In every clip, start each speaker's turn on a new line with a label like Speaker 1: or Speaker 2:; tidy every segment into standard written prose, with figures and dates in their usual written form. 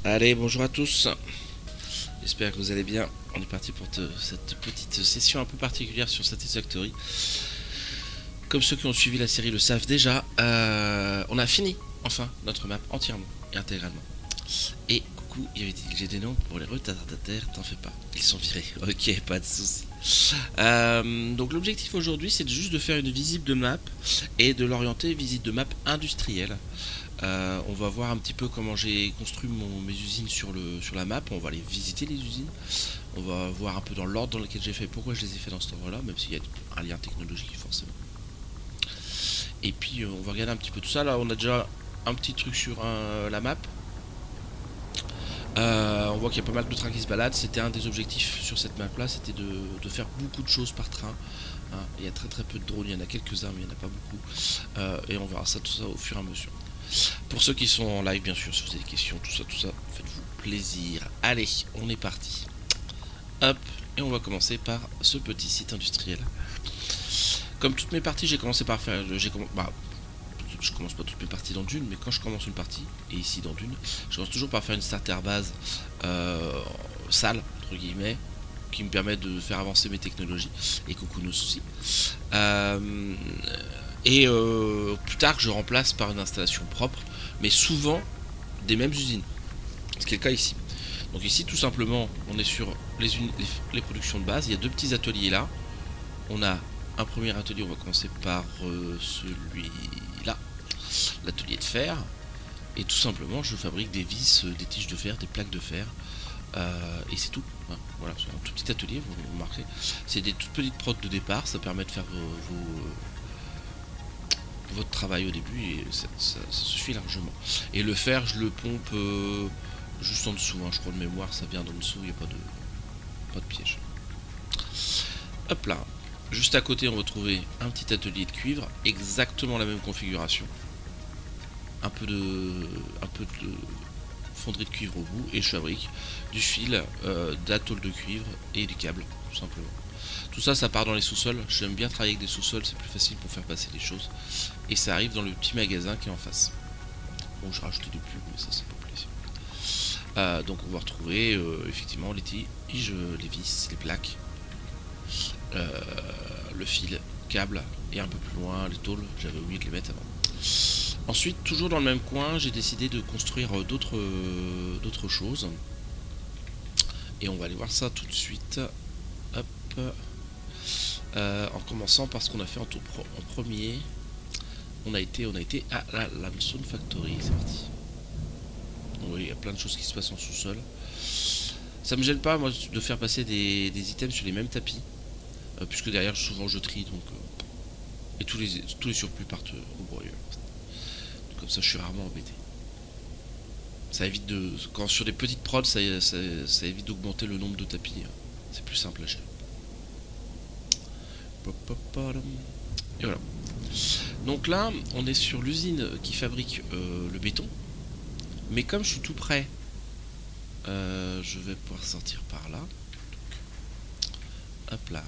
Speaker 1: Allez, bonjour à tous. J'espère que vous allez bien. On est parti pour cette petite session un peu particulière sur Satisfactory. Comme ceux qui ont suivi la série le savent déjà, on a fini, enfin, notre map entièrement et intégralement. Et coucou, il y avait j'ai des noms pour les retardataires, t'en fais pas. Ils sont virés, ok, pas de soucis. Donc l'objectif aujourd'hui, c'est juste de faire une visite de map et de l'orienter visite de map industrielle. On va voir un petit peu comment j'ai construit mes usines sur la map. On va aller visiter les usines. On va voir un peu dans l'ordre dans lequel j'ai fait, pourquoi je les ai fait dans cet ordre-là, même s'il y a un lien technologique forcément. Et puis on va regarder un petit peu tout ça. Là, on a déjà un petit truc sur la map. On voit qu'il y a pas mal de trains qui se baladent. C'était un des objectifs sur cette map là, c'était de faire beaucoup de choses par train. Il y a très peu de drones, il y en a quelques-uns mais il n'y en a pas beaucoup. Et on verra ça tout ça au fur et à mesure. Pour ceux qui sont en live, bien sûr, si vous avez des questions, tout ça, faites-vous plaisir. Allez, on est parti. Hop, et on va commencer par ce petit site industriel. Comme toutes mes parties, j'ai commencé par faire... je commence pas toutes mes parties dans Dune, mais quand je commence une partie, et ici dans Dune, je commence toujours par faire une starter base sale, entre guillemets, qui me permet de faire avancer mes technologies, et coucou nos soucis. Plus tard, je remplace par une installation propre, mais souvent des mêmes usines, ce qui est le cas ici. Donc ici, tout simplement, on est sur les productions de base. Il y a deux petits ateliers là. On a un premier atelier, on va commencer par celui-là, l'atelier de fer. Et tout simplement, je fabrique des vis, des tiges de fer, des plaques de fer. Et c'est tout. Voilà, c'est un tout petit atelier, vous remarquez. C'est des toutes petites prods de départ, ça permet de faire votre travail au début et ça suffit largement. Et le fer, je le pompe juste en dessous, je crois de mémoire, ça vient d'en dessous, il n'y a pas de piège. Hop là, juste à côté on va trouver un petit atelier de cuivre, exactement la même configuration. Un peu de fonderie de cuivre au bout et je fabrique du fil, de la tôle de cuivre et du câble, tout simplement. Tout ça, ça part dans les sous-sols. J'aime bien travailler avec des sous-sols, c'est plus facile pour faire passer les choses. Et ça arrive dans le petit magasin qui est en face. Bon, j'ai rajouté des pubs, mais ça, c'est pas plaisir. Donc, on va retrouver effectivement les tiges, les vis, les plaques, le fil, câble, et un peu plus loin, les tôles. J'avais oublié de les mettre avant. Ensuite, toujours dans le même coin, j'ai décidé de construire d'autres choses. Et on va aller voir ça tout de suite. Hop. En commençant par ce qu'on a fait en premier. On a été à la Limestone Factory, c'est parti. Oui, il y a plein de choses qui se passent en sous-sol. Ça me gêne pas, moi, de faire passer des items sur les mêmes tapis. Puisque derrière, souvent, je trie, donc... et tous les surplus partent au broyeur. Comme ça, je suis rarement embêté. Ça évite de... Quand sur des petites prods, ça évite d'augmenter le nombre de tapis. C'est plus simple à gérer. Et voilà. Donc là, on est sur l'usine qui fabrique le béton. Mais comme je suis tout près, je vais pouvoir sortir par là. Donc, hop là.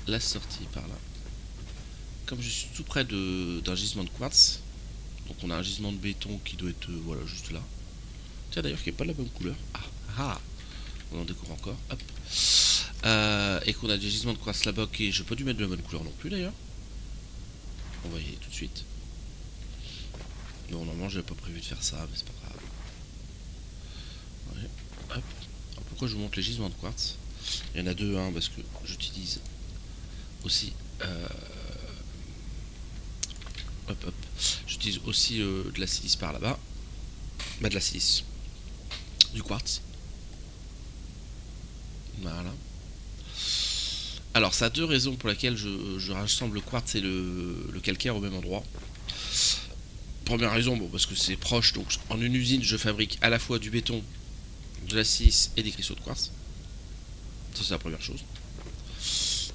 Speaker 1: La sortie par là. Comme je suis tout près d'un gisement de quartz, donc on a un gisement de béton qui doit être voilà, juste là. Tiens d'ailleurs qui n'est pas de la bonne couleur. On en découvre encore. Hop. Et qu'on a des gisements de quartz là-bas qui je n'ai pas dû mettre de la bonne couleur non plus d'ailleurs. On va y aller tout de suite. Non, normalement j'avais pas prévu de faire ça, mais c'est pas grave. Ouais. Hop. Alors, pourquoi je vous montre les gisements de quartz? Il y en a deux, parce que j'utilise aussi j'utilise aussi de la silice par là-bas. De la silice. Du quartz. Voilà. Alors, ça a deux raisons pour lesquelles je rassemble le quartz et le calcaire au même endroit. Première raison, parce que c'est proche, donc en une usine, je fabrique à la fois du béton, de la silice et des cristaux de quartz. Ça, c'est la première chose.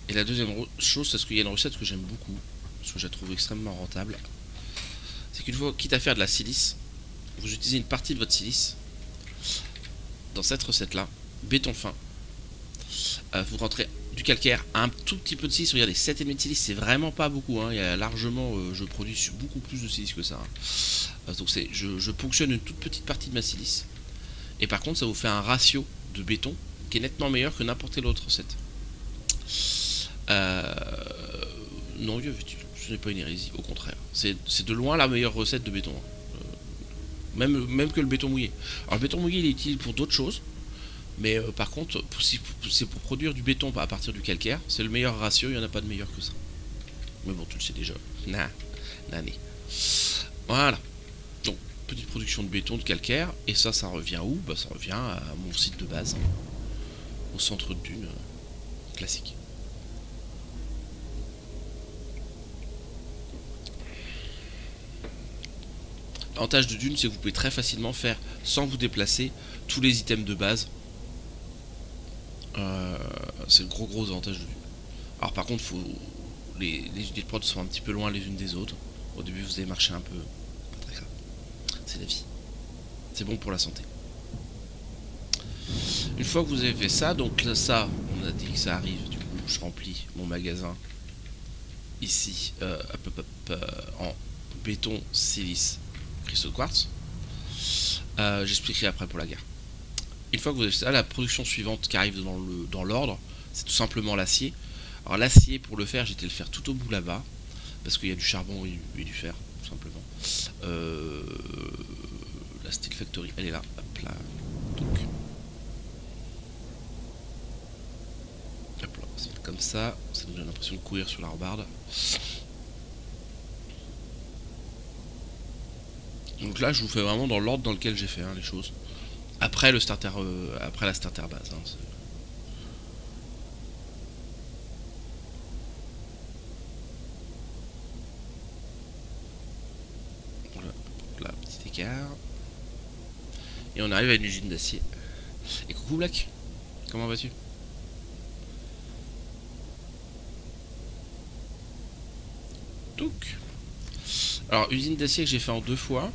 Speaker 1: Et la deuxième chose, c'est parce qu'il y a une recette que j'aime beaucoup, parce que je la trouve extrêmement rentable. C'est qu'une fois, quitte à faire de la silice, vous utilisez une partie de votre silice dans cette recette-là, béton fin. Vous rentrez du calcaire, un tout petit peu de silice. Regardez, 7,5 de silice, c'est vraiment pas beaucoup. Il y a largement, je produis beaucoup plus de silice que ça. Donc je ponctionne une toute petite partie de ma silice. Et par contre, ça vous fait un ratio de béton qui est nettement meilleur que n'importe quelle autre recette. Non, ce n'est pas une hérésie, au contraire. C'est de loin la meilleure recette de béton. Même que le béton mouillé. Alors le béton mouillé il est utile pour d'autres choses. Mais par contre, c'est pour produire du béton à partir du calcaire. C'est le meilleur ratio, il n'y en a pas de meilleur que ça. Mais bon, tu le sais déjà. Nané. Voilà. Donc, petite production de béton, de calcaire. Et ça revient où? Bah, ça revient à mon site de base. Au centre de dune. Classique. L'avantage de dune, c'est que vous pouvez très facilement faire, sans vous déplacer, tous les items de base. C'est le gros avantage de dune. Alors par contre, les unités de prod sont un petit peu loin les unes des autres. Au début, vous allez marcher un peu. Pas très grave. C'est la vie. C'est bon pour la santé. Une fois que vous avez fait ça, donc là, ça, on a dit que ça arrive. Du coup, je remplis mon magasin ici en béton, silice, cristaux de quartz. J'expliquerai après pour la guerre. Une fois que vous avez ça, la production suivante qui arrive dans l'ordre, c'est tout simplement l'acier. Alors l'acier, pour le faire, j'étais le faire tout au bout là-bas, parce qu'il y a du charbon et du fer, tout simplement. La Steel Factory, elle est là. Hop là. Donc, hop là, ça fait comme ça nous donne l'impression de courir sur la rambarde. Donc là, je vous fais vraiment dans l'ordre dans lequel j'ai fait les choses. Après le starter, après la starter base. Là, petit écart. Et on arrive à une usine d'acier. Et coucou Black, comment vas-tu? Donc, alors usine d'acier que j'ai fait en 2 fois.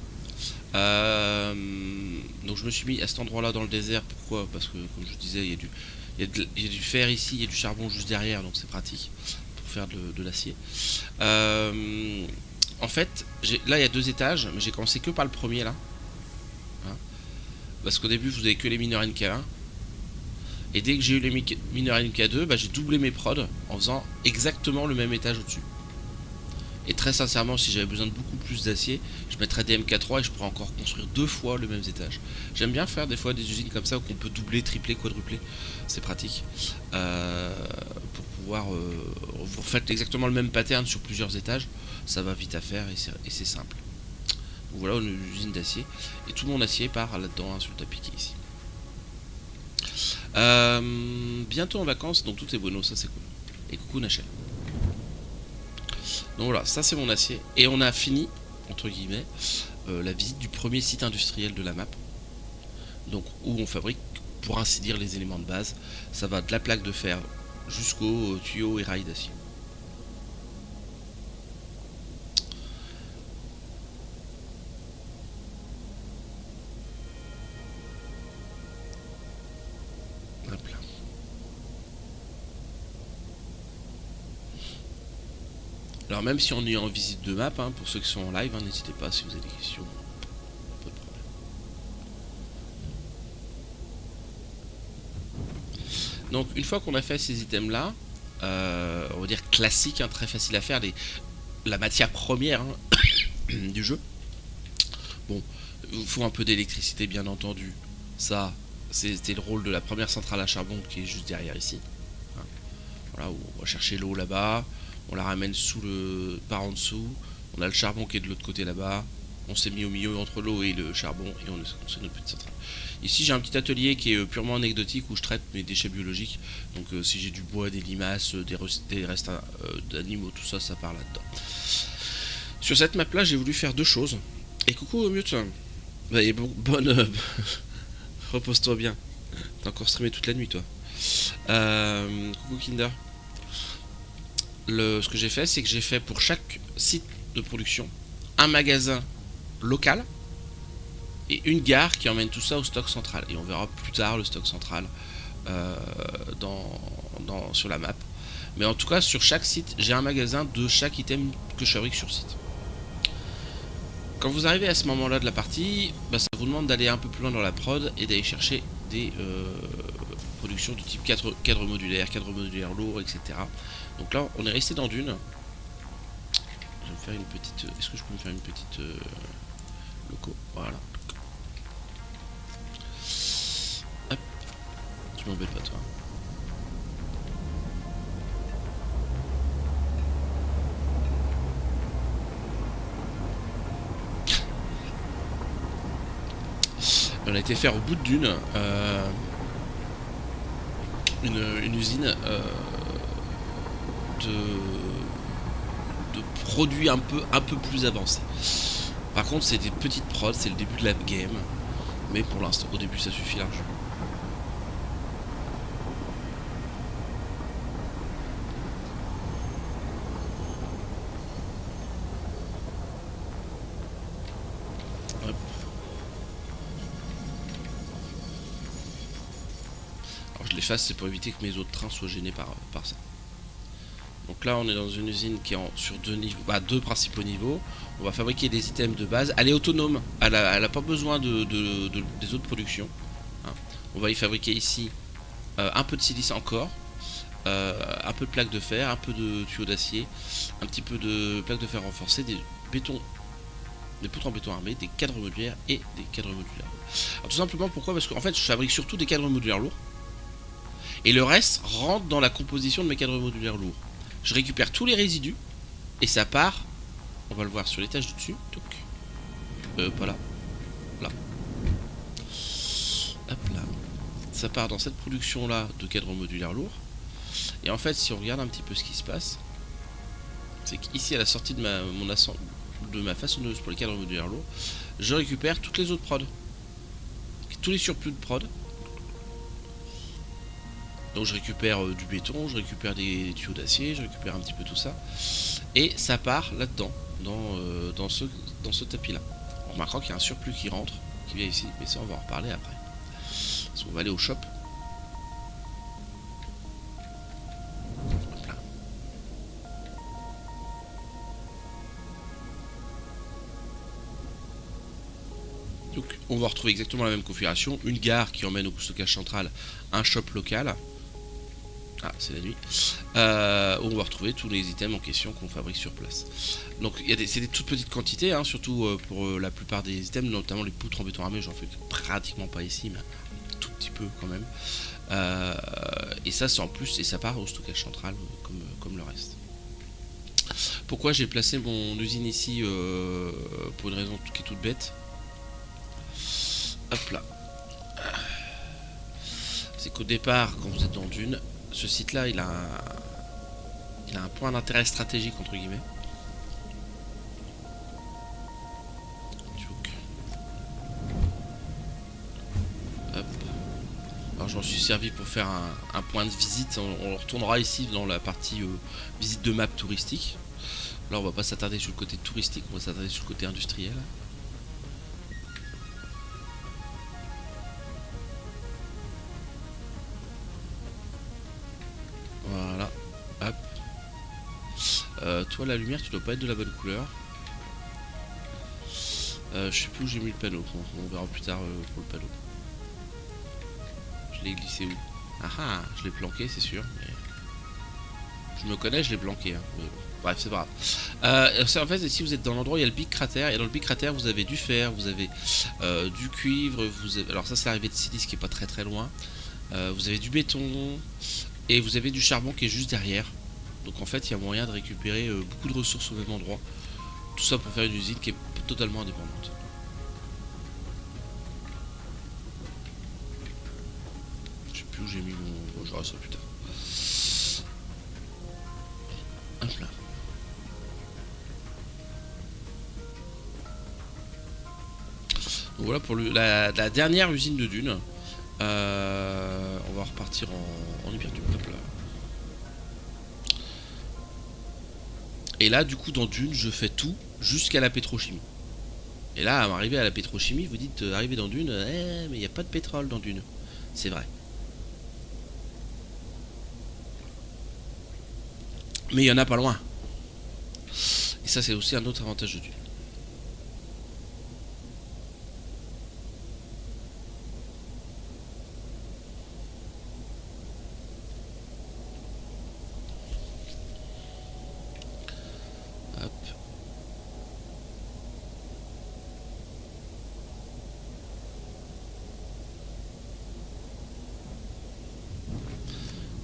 Speaker 1: Donc je me suis mis à cet endroit là dans le désert. Pourquoi? Parce que comme je disais, il y a du fer ici, il y a du charbon juste derrière, donc c'est pratique pour faire de l'acier. En fait, là il y a 2 étages, mais j'ai commencé que par le premier là. Parce qu'au début vous avez que les mineurs NK1. Et dès que j'ai eu les mineurs NK2, bah, j'ai doublé mes prods en faisant exactement le même étage au-dessus. Et très sincèrement, si j'avais besoin de beaucoup plus d'acier, je mettrais des MK3 et je pourrais encore construire 2 fois le même étage. J'aime bien faire des fois des usines comme ça où on peut doubler, tripler, quadrupler. C'est pratique. Pour pouvoir... vous refaites exactement le même pattern sur plusieurs étages. Ça va vite à faire et c'est simple. Donc voilà une usine d'acier. Et tout mon acier part là-dedans sur le tapis qui est ici. Bientôt en vacances, donc tout est bueno, ça c'est cool. Et coucou Nachel. Donc voilà, ça c'est mon acier. Et on a fini, entre guillemets, la visite du premier site industriel de la map. Donc où on fabrique, pour ainsi dire, les éléments de base. Ça va de la plaque de fer jusqu'aux tuyaux et rails d'acier. Hop là. Alors même si on est en visite de map, pour ceux qui sont en live, n'hésitez pas si vous avez des questions. Pas de problème. Donc une fois qu'on a fait ces items là, on va dire classique, très facile à faire, la matière première du jeu. Bon, il faut un peu d'électricité bien entendu. Ça, c'était le rôle de la première centrale à charbon qui est juste derrière ici. Voilà, où on va chercher l'eau là-bas. On la ramène par en dessous. On a le charbon qui est de l'autre côté là-bas. On s'est mis au milieu entre l'eau et le charbon et on c'est notre petite centrale. Ici j'ai un petit atelier qui est purement anecdotique où je traite mes déchets biologiques. Donc si j'ai du bois, des limaces, des restes d'animaux, tout ça, ça part là-dedans. Sur cette map là j'ai voulu faire 2 choses. Et coucou Mute. Bah, et bonne... repose-toi bien. T'as encore streamé toute la nuit toi. Coucou Kinder. Ce que j'ai fait, c'est que j'ai fait pour chaque site de production un magasin local et une gare qui emmène tout ça au stock central. Et on verra plus tard le stock central sur la map. Mais en tout cas, sur chaque site, j'ai un magasin de chaque item que je fabrique sur site. Quand vous arrivez à ce moment-là de la partie, bah, ça vous demande d'aller un peu plus loin dans la prod et d'aller chercher des productions de type cadre modulaire lourd, etc. Donc là, on est resté dans Dune. Je vais me faire une petite... Est-ce que je peux me faire une petite loco? Voilà. Hop. Tu m'embêtes pas, toi. On a été faire au bout de Dune une usine de produits un peu plus avancés. Par contre, c'est des petites prods, c'est le début de la game, mais pour l'instant, au début, ça suffit largement. Hop. Alors, je l'efface, c'est pour éviter que mes autres trains soient gênés par ça. Donc là, on est dans une usine qui est sur deux principaux niveaux. On va fabriquer des items de base. Elle est autonome. Elle n'a pas besoin des autres productions. Hein. On va y fabriquer ici un peu de silice encore, un peu de plaques de fer, un peu de tuyaux d'acier, un petit peu de plaques de fer renforcées, des poutres en béton armé, des cadres modulaires et des cadres modulaires. Alors tout simplement pourquoi? Parce qu'en fait, je fabrique surtout des cadres modulaires lourds. Et le reste rentre dans la composition de mes cadres modulaires lourds. Je récupère tous les résidus et ça part. On va le voir sur l'étage du dessus. Pas là. Là. Hop là. Ça part dans cette production là de cadres modulaires lourds. Et en fait, si on regarde un petit peu ce qui se passe, c'est qu'ici à la sortie de ma façonneuse pour les cadres modulaires lourds, je récupère toutes les autres prods. Tous les surplus de prod. Donc je récupère du béton, je récupère des tuyaux d'acier, je récupère un petit peu tout ça. Et ça part là-dedans, dans ce tapis-là. En remarquant qu'il y a un surplus qui rentre, qui vient ici, mais ça on va en reparler après. Parce qu'on va aller au shop. Hop là. Donc on va retrouver exactement la même configuration, une gare qui emmène au stockage central, un shop local. Ah, c'est la nuit. Où on va retrouver tous les items en question qu'on fabrique sur place. Donc c'est des toutes petites quantités, hein, surtout pour la plupart des items, notamment les poutres en béton armé, j'en fais pratiquement pas ici, mais un tout petit peu quand même. Et ça c'est en plus, et ça part au stockage central comme le reste. Pourquoi j'ai placé mon usine ici pour une raison qui est toute bête. Hop là. C'est qu'au départ, quand vous êtes dans Dune, ce site là il a un point d'intérêt stratégique entre guillemets. Hop. Alors j'en suis servi pour faire un point de visite. On retournera ici dans la partie visite de map touristique. Là on va pas s'attarder sur le côté touristique, on va s'attarder sur le côté industriel. Voilà, hop. Toi la lumière tu dois pas être de la bonne couleur. Je sais plus où j'ai mis le panneau, on verra plus tard pour le panneau. Je l'ai glissé où? Ah ah, je l'ai planqué c'est sûr, mais... Je me connais, je l'ai planqué, hein. Mais... Bref, c'est pas grave. En fait, ici vous êtes dans l'endroit où il y a le Big Crater, et dans le Big Crater vous avez du fer, vous avez du cuivre, alors ça c'est l'arrivée de silice qui est pas très loin. Vous avez du béton, et vous avez du charbon qui est juste derrière. Donc en fait il y a moyen de récupérer beaucoup de ressources au même endroit. Tout ça pour faire une usine qui est totalement indépendante. Je sais plus où j'ai mis mon... Bon, je verrai ça plus tard. Hop là. Donc voilà pour la dernière usine de Dune. On va repartir en hypertube. Hop là. Et là, du coup, dans Dune, je fais tout jusqu'à la pétrochimie. Et là, à m'arriver à la pétrochimie, vous dites, arrivé dans Dune, mais il n'y a pas de pétrole dans Dune. C'est vrai. Mais il y en a pas loin. Et ça, c'est aussi un autre avantage de Dune.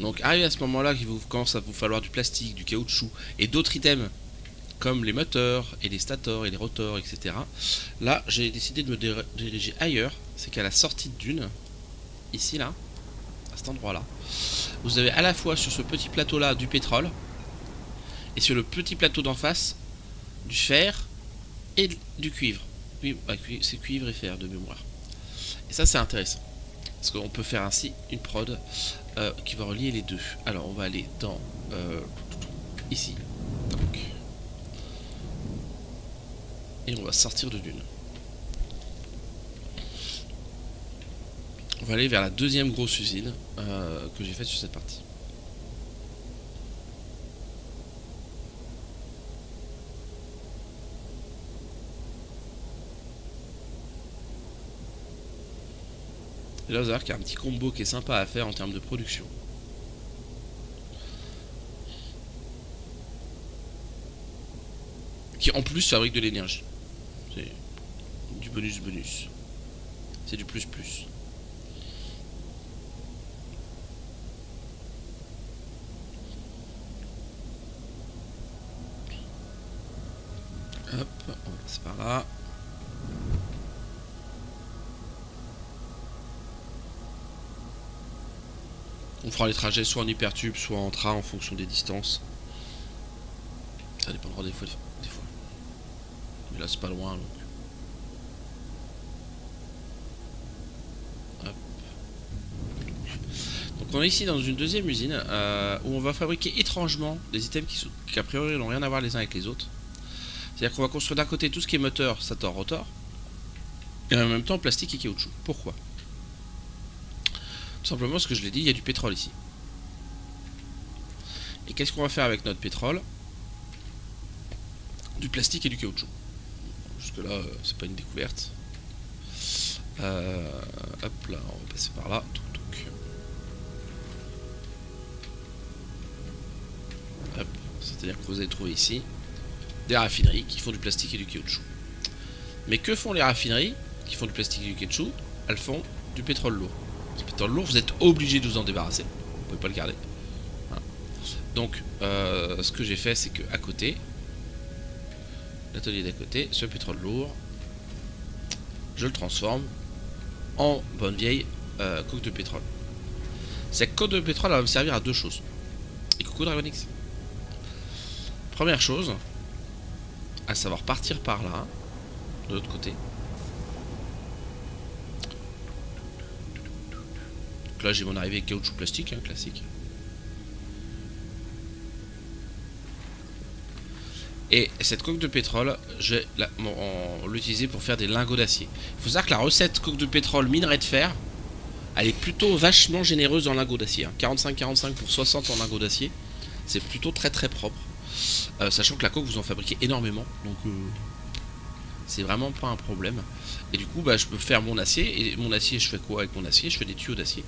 Speaker 1: Donc arrivé à ce moment-là qu'il vous commence à vous falloir du plastique, du caoutchouc et d'autres items comme les moteurs et les stators et les rotors, etc. Là, j'ai décidé de me diriger ailleurs. C'est qu'à la sortie de dune, ici là, à cet endroit-là, vous avez à la fois sur ce petit plateau-là du pétrole et sur le petit plateau d'en face du fer et du cuivre. Oui, bah, c'est cuivre et fer de mémoire. Et ça, c'est intéressant. Parce qu'on peut faire ainsi une prod qui va relier les deux. Alors, on va aller dans... ici. Donc. Et on va sortir de dune. On va aller vers la deuxième grosse usine que j'ai faite sur cette partie. Et là, vous allez voir qu'il y a un petit combo qui est sympa à faire en termes de production. Qui en plus fabrique de l'énergie. C'est du bonus. C'est du plus. Hop, on va passer par là. On fera les trajets soit en hypertube, soit en train en fonction des distances. Ça dépendra des fois. Mais là c'est pas loin donc. Hop. Donc on est ici dans une deuxième usine où on va fabriquer étrangement des items qui a priori n'ont rien à voir les uns avec les autres. C'est-à-dire qu'on va construire d'un côté tout ce qui est moteur, stator, rotor, et en même temps plastique et caoutchouc. Pourquoi ? Tout simplement parce que je l'ai dit, il y a du pétrole ici. Et qu'est-ce qu'on va faire avec notre pétrole ? Du plastique et du caoutchouc. Jusque là, c'est pas une découverte. Hop là, on va passer par là. Hop, c'est-à-dire que vous allez trouver ici des raffineries qui font du plastique et du caoutchouc. Mais que font les raffineries qui font du plastique et du caoutchouc ? Elles font du pétrole lourd. Ce pétrole lourd, vous êtes obligé de vous en débarrasser. Vous pouvez pas le garder. Voilà. Donc, ce que j'ai fait, c'est que à côté, l'atelier d'à côté, ce pétrole lourd, je le transforme en bonne vieille coque de pétrole. Cette coque de pétrole, elle va me servir à deux choses. Et coucou Dragonix. Première chose, à savoir partir par là, de l'autre côté. Donc là j'ai mon arrivée caoutchouc plastique, hein, classique. Et cette coque de pétrole, je vais l'utiliser pour faire des lingots d'acier. Il faut savoir que la recette coque de pétrole minerai de fer, elle est plutôt vachement généreuse en lingots d'acier. Hein. 45-45 pour 60 en lingots d'acier. C'est plutôt très propre. Sachant que la coque vous en fabriquez énormément. Donc c'est vraiment pas un problème. Et du coup bah, je peux faire mon acier. Et mon acier, je fais quoi avec mon acier ? Je fais des tuyaux d'acier.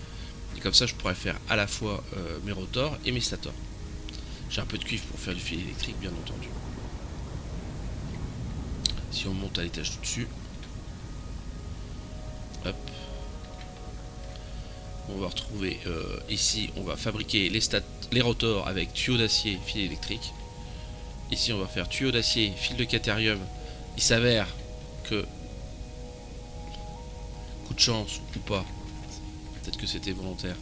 Speaker 1: Et comme ça je pourrais faire à la fois mes rotors et mes stators. J'ai un peu de cuivre pour faire du fil électrique bien entendu. Si on monte à l'étage tout dessus. Hop. On va retrouver ici, on va fabriquer les rotors avec tuyaux d'acier, fil électrique. Ici on va faire tuyaux d'acier, fil de quaternium. Il s'avère que, coup de chance ou pas, peut-être que c'était volontaire,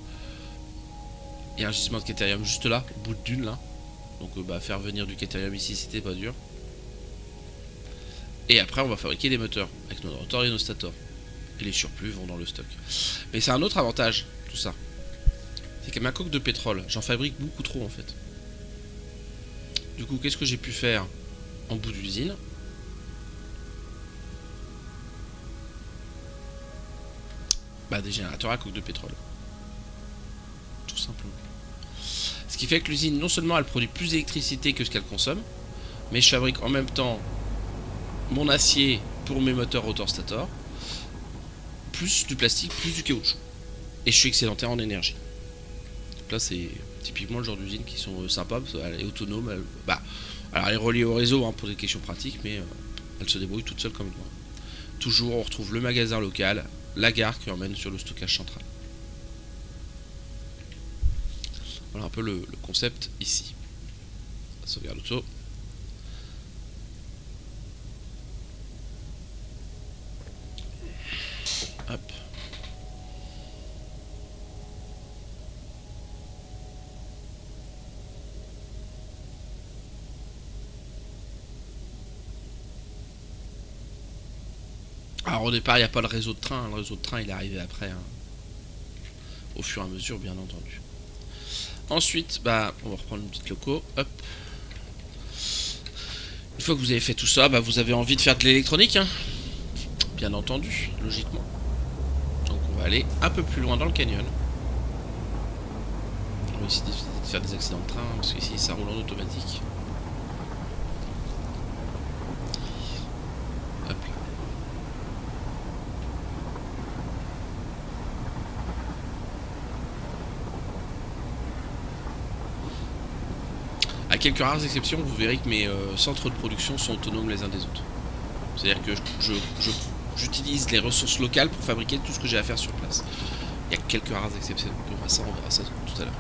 Speaker 1: il y a un gisement de quaternium juste là, au bout de dune là. Donc bah, faire venir du quaternium ici c'était pas dur. Et après on va fabriquer des moteurs avec nos rotors et nos stators. Et les surplus vont dans le stock. Mais c'est un autre avantage tout ça. C'est que ma coque de pétrole, j'en fabrique beaucoup trop en fait. Du coup, qu'est-ce que j'ai pu faire en bout d'usine ? Bah des générateurs à coque de pétrole. Tout simplement. Ce qui fait que l'usine, non seulement elle produit plus d'électricité que ce qu'elle consomme, mais je fabrique en même temps mon acier pour mes moteurs rotor-stator, plus du plastique, plus du caoutchouc. Et je suis excédentaire en énergie. Donc là, c'est typiquement le genre d'usine qui sont sympas, parce qu'elle est autonome. Alors elle est reliée au réseau hein, pour des questions pratiques, mais elle se débrouille toute seule comme moi. Toujours, on retrouve le magasin local, la gare qui emmène sur le stockage central. Voilà un peu le concept ici. Sauvegarde auto. Hop. Alors au départ il n'y a pas le réseau de train, le réseau de train il est arrivé après, hein, au fur et à mesure bien entendu. Ensuite, bah, on va reprendre une petite loco, hop. Une fois que vous avez fait tout ça, bah, vous avez envie de faire de l'électronique, hein, bien entendu, logiquement. Donc on va aller un peu plus loin dans le canyon. On va essayer de faire des accidents de train, hein, parce qu'ici ça roule en automatique. Hop là. À quelques rares exceptions, vous verrez que mes centres de production sont autonomes les uns des autres. C'est-à-dire que j'utilise les ressources locales pour fabriquer tout ce que j'ai à faire sur place. Il y a quelques rares exceptions. On verra ça tout à l'heure.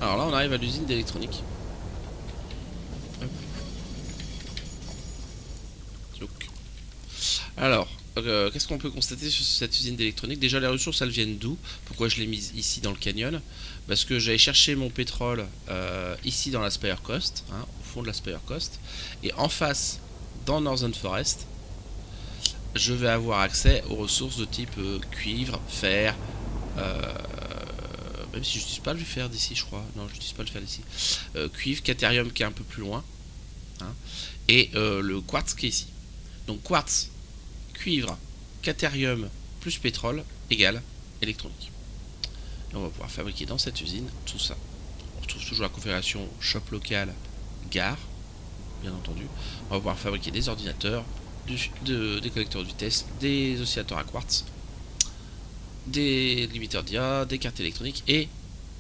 Speaker 1: Alors là, on arrive à l'usine d'électronique. Alors, qu'est-ce qu'on peut constater sur cette usine d'électronique? Déjà, les ressources, elles viennent d'où? Pourquoi je l'ai mise ici dans le canyon? Parce que j'allais chercher mon pétrole ici dans la Spire Coast, hein, au fond de la Spire Coast. Et en face, dans Northern Forest, je vais avoir accès aux ressources de type cuivre, fer, même si je n'utilise pas le fer d'ici, je crois. Non, je n'utilise pas le fer d'ici. Cuivre, quaterium qui est un peu plus loin. Hein, et le quartz qui est ici. Donc quartz, cuivre, quaterium plus pétrole égale électronique. Et on va pouvoir fabriquer dans cette usine tout ça. On retrouve toujours la configuration shop local, gare, bien entendu. On va pouvoir fabriquer des ordinateurs, des collecteurs de vitesse, des oscillateurs à quartz, des limiteurs d'IA, des cartes électroniques et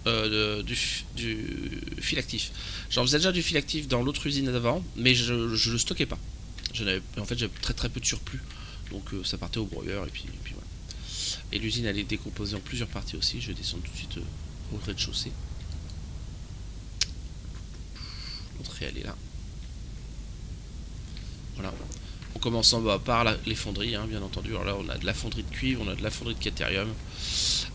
Speaker 1: du fil actif. J'en faisais déjà du fil actif dans l'autre usine d'avant, mais je le stockais pas. En fait, j'avais très peu de surplus, donc ça partait au broyeur et puis voilà. Et l'usine elle est décomposée en plusieurs parties aussi. Je vais descendre tout de suite au rez-de-chaussée. L'entrée elle est là. Voilà. On commence en bas par les fonderies, hein, bien entendu. Alors là, on a de la fonderie de cuivre, on a de la fonderie de quaterium.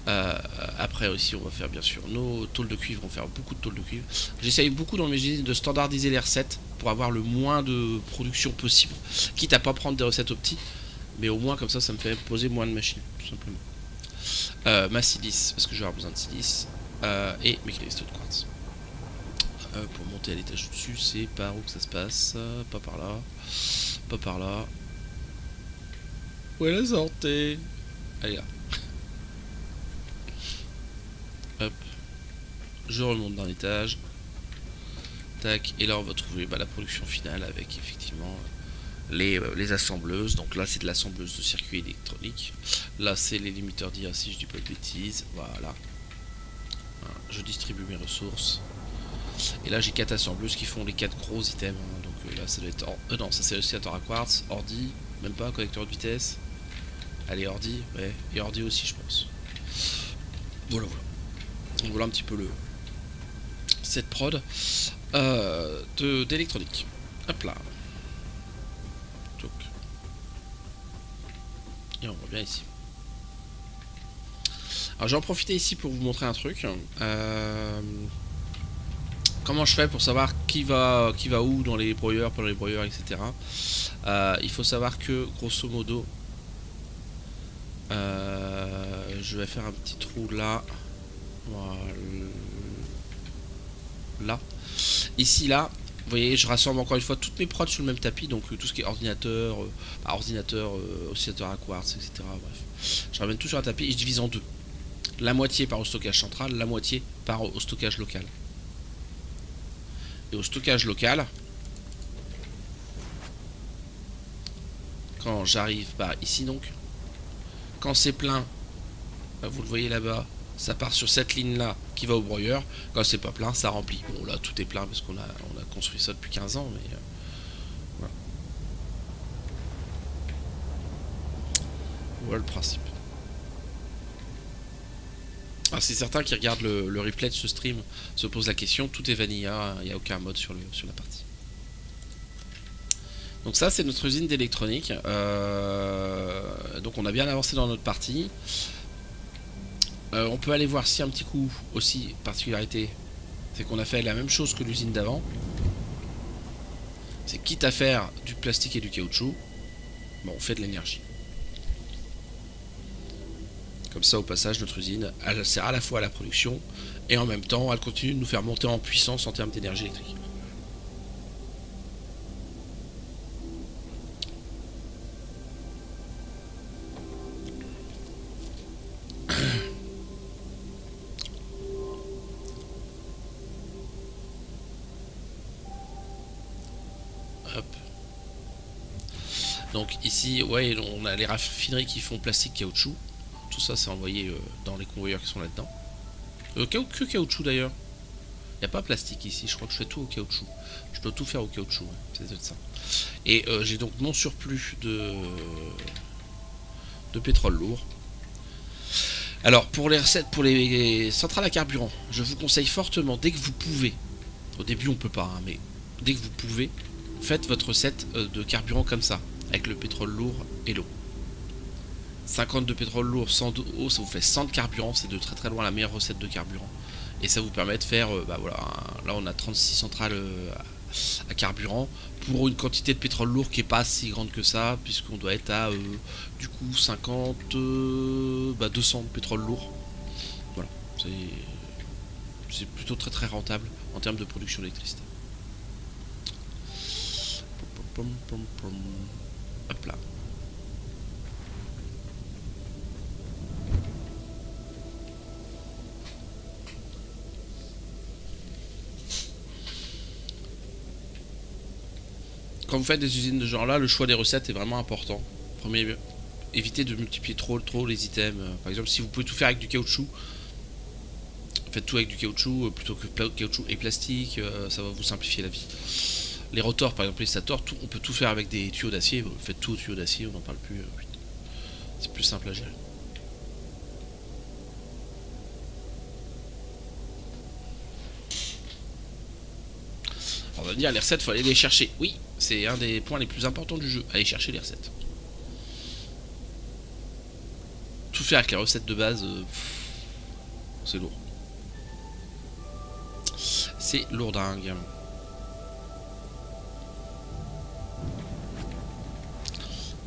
Speaker 1: Après aussi, on va faire bien sûr nos tôles de cuivre. On va faire beaucoup de tôles de cuivre. J'essaye beaucoup dans mes usines de standardiser les recettes pour avoir le moins de production possible, quitte à pas prendre des recettes au petit, mais au moins comme ça, ça me fait poser moins de machines, tout simplement. Ma silice, parce que je vais avoir besoin de silice, et mes cristaux de quartz. Pour monter à l'étage au-dessus, c'est par où que ça se passe? Pas par là. Pas par là. Où est la sortie? Allez là. Hop. Je remonte dans l'étage. Tac. Et là on va trouver la production finale avec effectivement les assembleuses. Donc là c'est de l'assembleuse de circuits électroniques. Là c'est les limiteurs d'IA si je dis pas de bêtises. Voilà. Je distribue mes ressources. Et là j'ai 4 assembleuses qui font les 4 gros items. Donc là ça doit être... non, ça c'est oscillateur à quartz, ordi, même pas, connecteur de vitesse. Allez, ordi, ouais, et ordi aussi je pense. Voilà. Donc voilà un petit peu cette prod d'électronique. Hop là. Donc. Et on revient ici. Alors j'ai en profité ici pour vous montrer un truc. Comment je fais pour savoir qui va où dans les broyeurs, pendant les broyeurs, etc. Il faut savoir que grosso modo, je vais faire un petit trou là. Voilà. Là. Ici, là, vous voyez, je rassemble encore une fois toutes mes prods sur le même tapis, donc tout ce qui est ordinateur, oscillateur à quartz, etc. Bref, je ramène tout sur un tapis et je divise en deux. La moitié part au stockage central, la moitié part au stockage local. Et au stockage local, quand j'arrive par ici donc, quand c'est plein, vous le voyez là-bas, ça part sur cette ligne là qui va au broyeur. Quand c'est pas plein, ça remplit. Bon là tout est plein parce qu'on a construit ça depuis 15 ans, mais voilà. Voilà le principe. Alors c'est certains qui regardent le replay de ce stream se posent la question, tout est vanilla, il n'y a aucun mode sur la partie. Donc ça c'est notre usine d'électronique. Donc on a bien avancé dans notre partie. On peut aller voir si un petit coup aussi, particularité, c'est qu'on a fait la même chose que l'usine d'avant. C'est quitte à faire du plastique et du caoutchouc, bon, on fait de l'énergie. Comme ça au passage notre usine, elle sert à la fois à la production et en même temps elle continue de nous faire monter en puissance en termes d'énergie électrique. Hop. Donc ici, ouais, on a les raffineries qui font plastique, caoutchouc. Tout ça, c'est envoyé dans les convoyeurs qui sont là-dedans. Que caoutchouc d'ailleurs. Il n'y a pas plastique ici, je crois que je fais tout au caoutchouc. Je dois tout faire au caoutchouc, ouais. C'est peut-être ça. Et j'ai donc mon surplus de pétrole lourd. Alors, pour les recettes, pour les centrales à carburant, je vous conseille fortement, dès que vous pouvez, au début on peut pas, hein, mais dès que vous pouvez, faites votre recette de carburant comme ça, avec le pétrole lourd et l'eau. 50 de pétrole lourd, 100 d'eau, ça vous fait 100 de carburant, c'est de très très loin la meilleure recette de carburant. Et ça vous permet de faire, bah voilà, là on a 36 centrales à carburant, pour une quantité de pétrole lourd qui est pas si grande que ça, puisqu'on doit être à du coup 50, 200 de pétrole lourd. Voilà, c'est plutôt très très rentable en termes de production d'électricité. Hop là. Quand vous faites des usines de ce genre là, le choix des recettes est vraiment important. Premier, évitez de multiplier trop les items. Par exemple, si vous pouvez tout faire avec du caoutchouc, faites tout avec du caoutchouc plutôt que caoutchouc et plastique, ça va vous simplifier la vie. Les rotors, par exemple les stators, on peut tout faire avec des tuyaux d'acier. Faites tout au tuyau d'acier, on n'en parle plus. C'est plus simple à gérer. On va me dire, les recettes, il faut aller les chercher. Oui, c'est un des points les plus importants du jeu, aller chercher les recettes. Tout faire avec les recettes de base, c'est lourd. C'est lourdingue.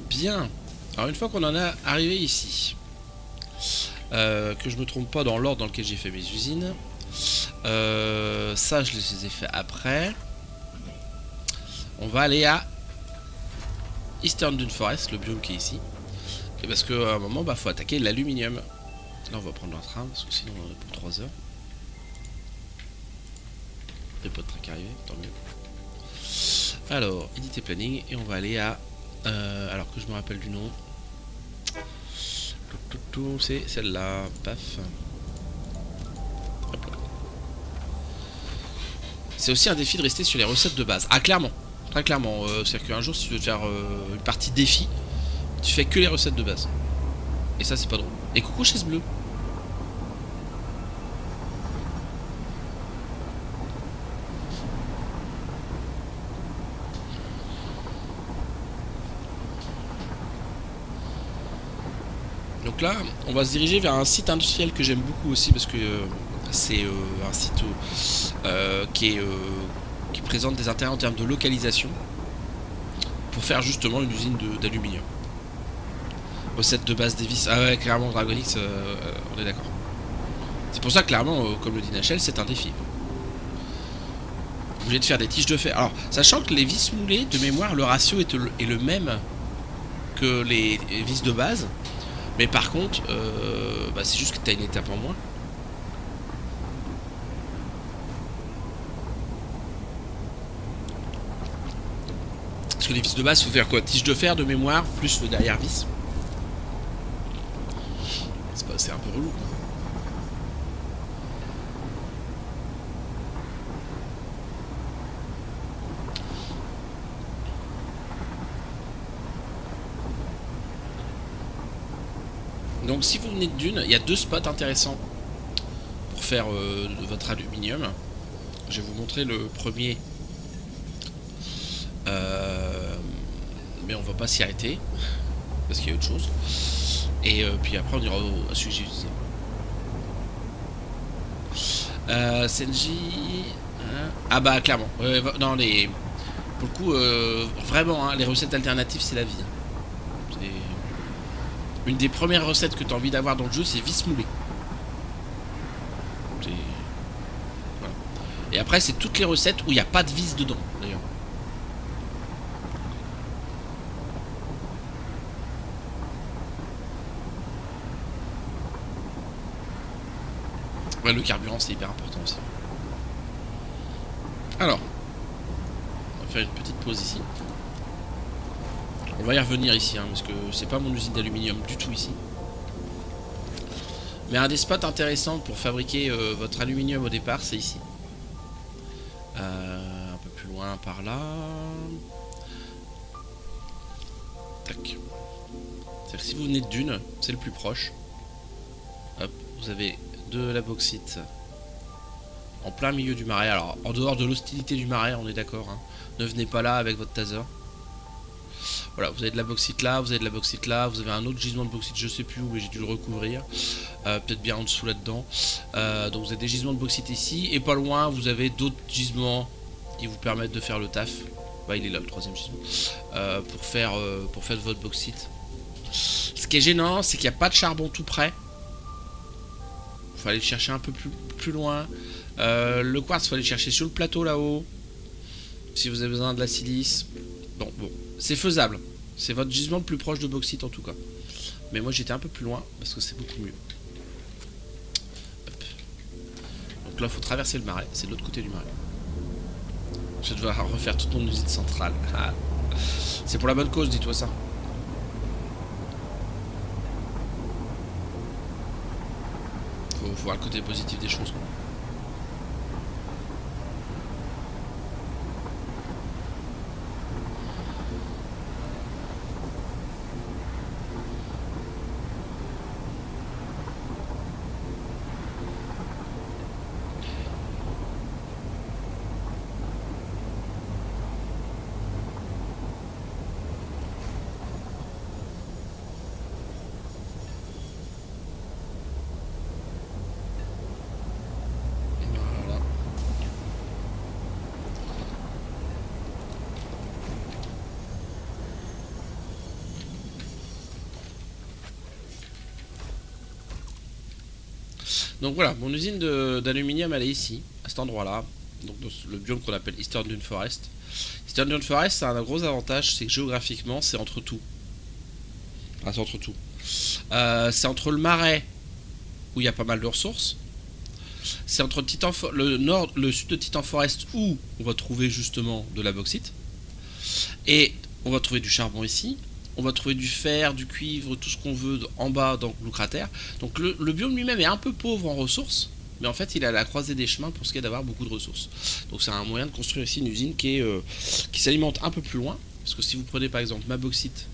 Speaker 1: Bien. Alors une fois qu'on en a arrivé ici, que je me trompe pas dans l'ordre dans lequel j'ai fait mes usines, ça je les ai fait après. On va aller à Eastern Dune Forest, le biome qui est ici. Et parce qu'à un moment, faut attaquer l'aluminium. Là, on va prendre un train, parce que sinon, on en a pour 3 heures. Il n'y a pas de train qui arrive, tant mieux. Alors, éditer planning, et on va aller à... alors que je me rappelle du nom. C'est celle-là, paf. Hop là. C'est aussi un défi de rester sur les recettes de base. Ah, clairement. Très clairement, c'est-à-dire qu'un jour si tu veux faire une partie défi, tu fais que les recettes de base. Et ça c'est pas drôle. Et coucou chaise bleue. Donc là, on va se diriger vers un site industriel que j'aime beaucoup aussi parce que c'est un site qui présente des intérêts en termes de localisation pour faire justement une usine d'aluminium. Recette de base des vis. Ah ouais, clairement Dragonix, on est d'accord. C'est pour ça que clairement, comme le dit Nachel, c'est un défi. Obligé de faire des tiges de fer. Alors, sachant que les vis moulées, de mémoire, le ratio est le même que les vis de base. Mais par contre, bah, c'est juste que tu as une étape en moins. Parce que les vis de base, il faut faire quoi? Tige de fer de mémoire, plus le derrière vis. C'est un peu relou. Donc si vous venez de Dune, il y a 2 spots intéressants pour faire votre aluminium. Je vais vous montrer le premier. Mais on va pas s'y arrêter. Parce qu'il y a autre chose. Et puis après on ira au sujet utilisé. Senji... Hein, ah bah clairement. Dans les... Pour le coup, vraiment, hein, les recettes alternatives c'est la vie. Une des premières recettes que tu as envie d'avoir dans le jeu, c'est vis moulée. Voilà. Et après, c'est toutes les recettes où il n'y a pas de vis dedans, d'ailleurs. Ouais, le carburant, c'est hyper important aussi. Alors, on va faire une petite pause ici. On va y revenir ici, hein, parce que c'est pas mon usine d'aluminium du tout ici. Mais un des spots intéressants pour fabriquer votre aluminium au départ, c'est ici. Un peu plus loin par là. Tac. C'est-à-dire que si vous venez de Dune, c'est le plus proche. Hop, vous avez de la bauxite en plein milieu du marais. Alors, en dehors de l'hostilité du marais, on est d'accord. Hein. Ne venez pas là avec votre taser. Voilà, vous avez de la bauxite là, vous avez de la bauxite là, vous avez un autre gisement de bauxite, je sais plus où, mais j'ai dû le recouvrir. Peut-être bien en dessous là-dedans. Donc vous avez des gisements de bauxite ici, et pas loin, vous avez d'autres gisements qui vous permettent de faire le taf. Bah, il est là, le troisième gisement. Pour faire votre bauxite. Ce qui est gênant, c'est qu'il n'y a pas de charbon tout près. Il faut aller le chercher un peu plus loin. Le quartz, il faut aller le chercher sur le plateau là-haut. Si vous avez besoin de la silice. Bon, c'est faisable. C'est votre gisement le plus proche de bauxite en tout cas. Mais moi j'étais un peu plus loin parce que c'est beaucoup mieux. Hop. Donc là il faut traverser le marais, c'est de l'autre côté du marais. Je vais devoir refaire toute mon usine centrale. C'est pour la bonne cause, dis-toi ça. Faut voir le côté positif des choses. Donc voilà, mon usine d'aluminium elle est ici, à cet endroit là, donc dans le biome qu'on appelle Eastern Dune Forest. Eastern Dune Forest, ça a un gros avantage, c'est que géographiquement c'est entre tout. Enfin, c'est entre tout. C'est entre le marais où il y a pas mal de ressources. C'est entre le sud de Titan Forest où on va trouver justement de la bauxite. Et on va trouver du charbon ici. On va trouver du fer, du cuivre, tout ce qu'on veut en bas dans le cratère. Donc le biome lui-même est un peu pauvre en ressources. Mais en fait il est à la croisée des chemins pour ce qui est d'avoir beaucoup de ressources. Donc c'est un moyen de construire ici une usine qui s'alimente un peu plus loin. Parce que si vous prenez par exemple ma bauxite.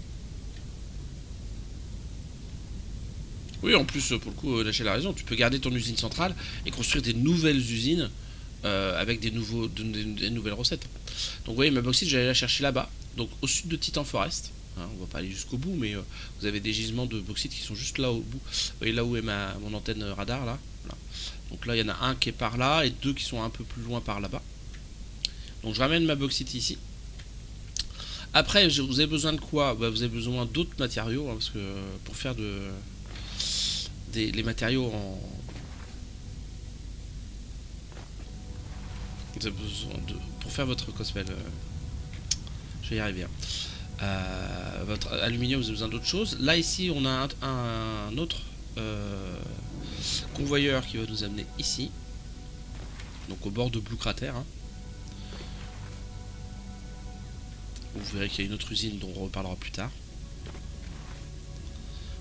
Speaker 1: Oui, en plus, pour le coup, Lachelle a raison, tu peux garder ton usine centrale et construire des nouvelles usines avec des nouvelles recettes. Donc, vous voyez, ma bauxite, j'allais la chercher là-bas, donc au sud de Titan Forest. Hein, on va pas aller jusqu'au bout, mais vous avez des gisements de bauxite qui sont juste là au bout. Vous voyez là où est mon antenne radar, là. Voilà. Donc là, il y en a un qui est par là et 2 qui sont un peu plus loin par là-bas. Donc, je ramène ma bauxite ici. Après, vous avez besoin de quoi? Bah, vous avez besoin d'autres matériaux, hein, parce que pour faire les matériaux en... Vous avez besoin de... Pour faire votre cosmel... je vais y arriver. Hein. Votre aluminium, vous avez besoin d'autre chose. Là, ici, on a un autre convoyeur qui va nous amener ici. Donc au bord de Blue Crater. Hein. Vous verrez qu'il y a une autre usine dont on reparlera plus tard.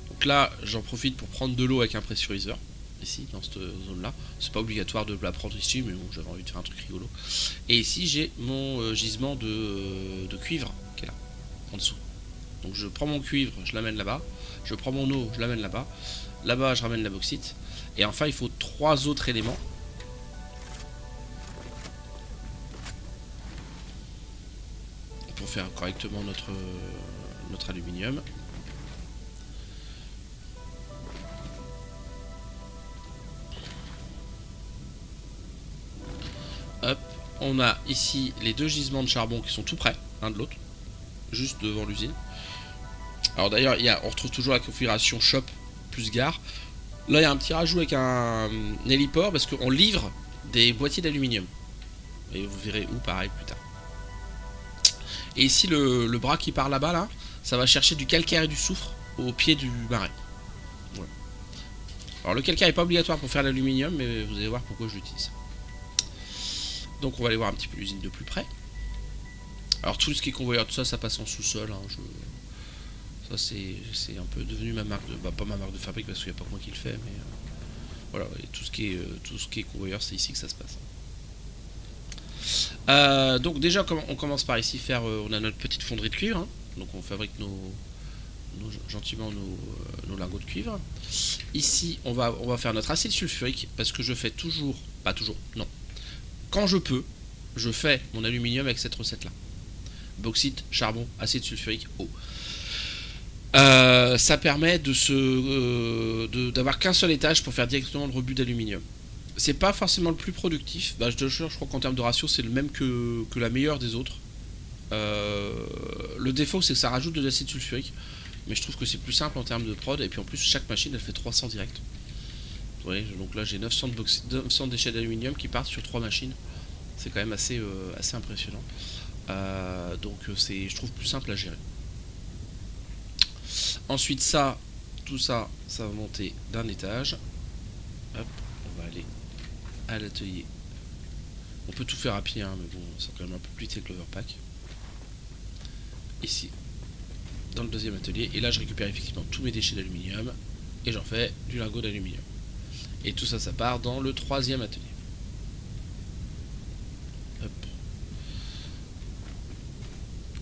Speaker 1: Donc là, j'en profite pour prendre de l'eau avec un pressuriseur. Ici, dans cette zone-là. C'est pas obligatoire de la prendre ici, mais bon, j'avais envie de faire un truc rigolo. Et ici, j'ai mon gisement de cuivre qui est là, en dessous. Donc je prends mon cuivre, je l'amène là-bas. Je prends mon eau, je l'amène là-bas. Là-bas, je ramène la bauxite. Et enfin, il faut 3 autres éléments. Pour faire correctement notre aluminium. Hop, on a ici les 2 gisements de charbon qui sont tout près, l'un de l'autre, juste devant l'usine. Alors d'ailleurs, on retrouve toujours la configuration shop plus gare. Là, il y a un petit rajout avec un héliport parce qu'on livre des boîtiers d'aluminium. Et vous verrez où, pareil, plus tard. Et ici, le bras qui part là-bas, là, ça va chercher du calcaire et du soufre au pied du marais. Voilà. Alors le calcaire n'est pas obligatoire pour faire l'aluminium, mais vous allez voir pourquoi je l'utilise. Donc on va aller voir un petit peu l'usine de plus près. Alors tout ce qui est convoyeur, tout ça, ça passe en sous-sol. Hein, ça c'est un peu devenu ma marque de... Bah, pas ma marque de fabrique parce qu'il n'y a pas que moi qui le fait, mais... voilà, et tout ce qui est convoyeur, c'est ici que ça se passe. Donc déjà on commence par ici faire, on a notre petite fonderie de cuivre, hein. Donc on fabrique gentiment nos lingots de cuivre. Ici on va faire notre acide sulfurique parce que je fais toujours, pas toujours, non, quand je peux, je fais mon aluminium avec cette recette là. Bauxite, charbon, acide sulfurique, eau. Ça permet d'avoir qu'un seul étage pour faire directement le rebut d'aluminium. C'est pas forcément le plus productif. Bah, je crois qu'en termes de ratio, c'est le même que la meilleure des autres. Le défaut, c'est que ça rajoute de l'acide sulfurique. Mais je trouve que c'est plus simple en termes de prod. Et puis en plus, chaque machine, elle fait 300 direct. Vous voyez, donc là, j'ai 900 déchets d'aluminium qui partent sur 3 machines. C'est quand même assez impressionnant. Donc je trouve plus simple à gérer. Ensuite, tout ça va monter d'un étage. Hop, on va aller à l'atelier. On peut tout faire à pied, hein, mais bon, c'est quand même un peu plus vite avec l'overpack. Ici, dans le deuxième atelier. Et là, je récupère effectivement tous mes déchets d'aluminium. Et j'en fais du lingot d'aluminium. Et tout ça, ça part dans le troisième atelier. Hop.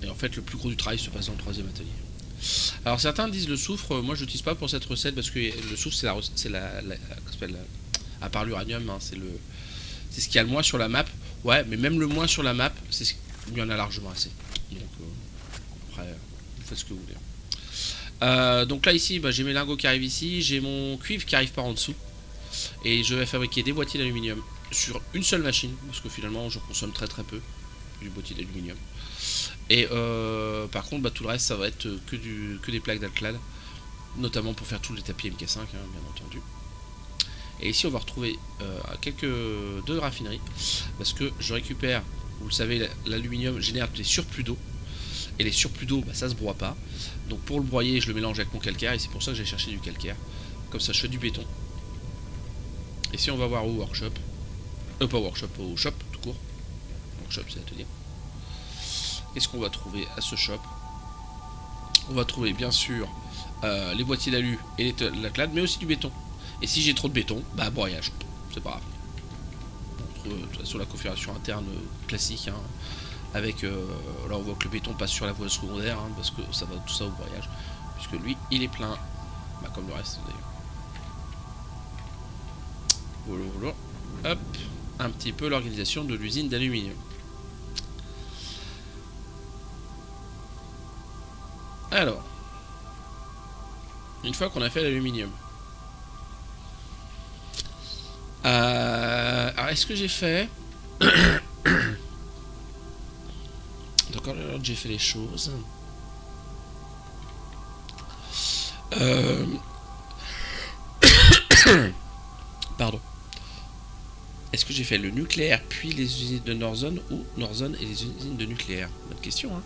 Speaker 1: Et en fait, le plus gros du travail se passe dans le troisième atelier. Alors certains disent le soufre, moi je l'utilise pas pour cette recette parce que le soufre c'est à part l'uranium, hein, c'est ce qu'il y a le moins sur la map. Ouais, mais même le moins sur la map, il y en a largement assez. Donc après, vous faites ce que vous voulez. Donc là ici, j'ai mes lingots qui arrivent ici, j'ai mon cuivre qui arrive par en dessous. Et je vais fabriquer des boîtiers d'aluminium sur une seule machine, parce que finalement je consomme très peu du boîtier d'aluminium. Et par contre, tout le reste, ça va être que des plaques d'alclad, notamment pour faire tous les tapis MK5, hein, bien entendu. Et ici, on va retrouver deux raffineries, parce que je récupère, vous le savez, l'aluminium génère des surplus d'eau, et les surplus d'eau, ça se broie pas. Donc pour le broyer, je le mélange avec mon calcaire, et c'est pour ça que j'ai cherché du calcaire. Comme ça, je fais du béton. Et si on va voir au workshop, pas au workshop, au shop tout court. Workshop, c'est l'atelier. Qu'est-ce qu'on va trouver à ce shop? On va trouver bien sûr les boîtiers d'alu et l'alclad, mais aussi du béton. Et si j'ai trop de béton, broyage, c'est pas grave. On trouve de toute façon la configuration interne classique, hein, avec là on voit que le béton passe sur la voie secondaire, hein, parce que ça va tout ça au broyage, puisque lui il est plein, comme le reste d'ailleurs. Voilà. Hop, un petit peu l'organisation de l'usine d'aluminium. Alors, une fois qu'on a fait l'aluminium, alors est-ce que j'ai fait donc en l'ordre j'ai fait les choses. Pardon. Est-ce que j'ai fait le nucléaire puis les usines de Northern ou Northern et les usines de nucléaire? Bonne question, hein.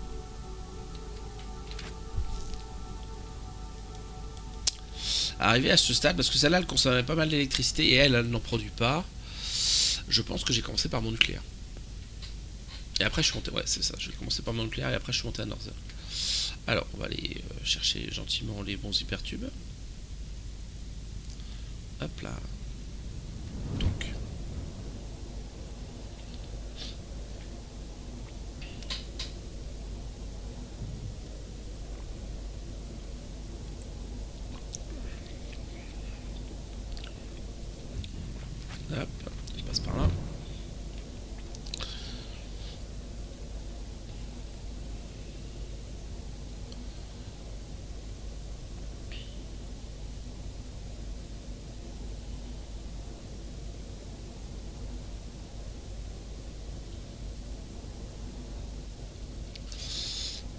Speaker 1: arrivé à ce stade, parce que celle-là, elle consommait pas mal d'électricité et elle n'en produit pas. Je pense que j'ai commencé par mon nucléaire. Et après, je suis monté. Ouais, c'est ça. J'ai commencé par mon nucléaire et après, je suis monté à Northern. Alors, on va aller chercher gentiment les bons hypertubes. Hop là. Donc. Hop, on passe par là.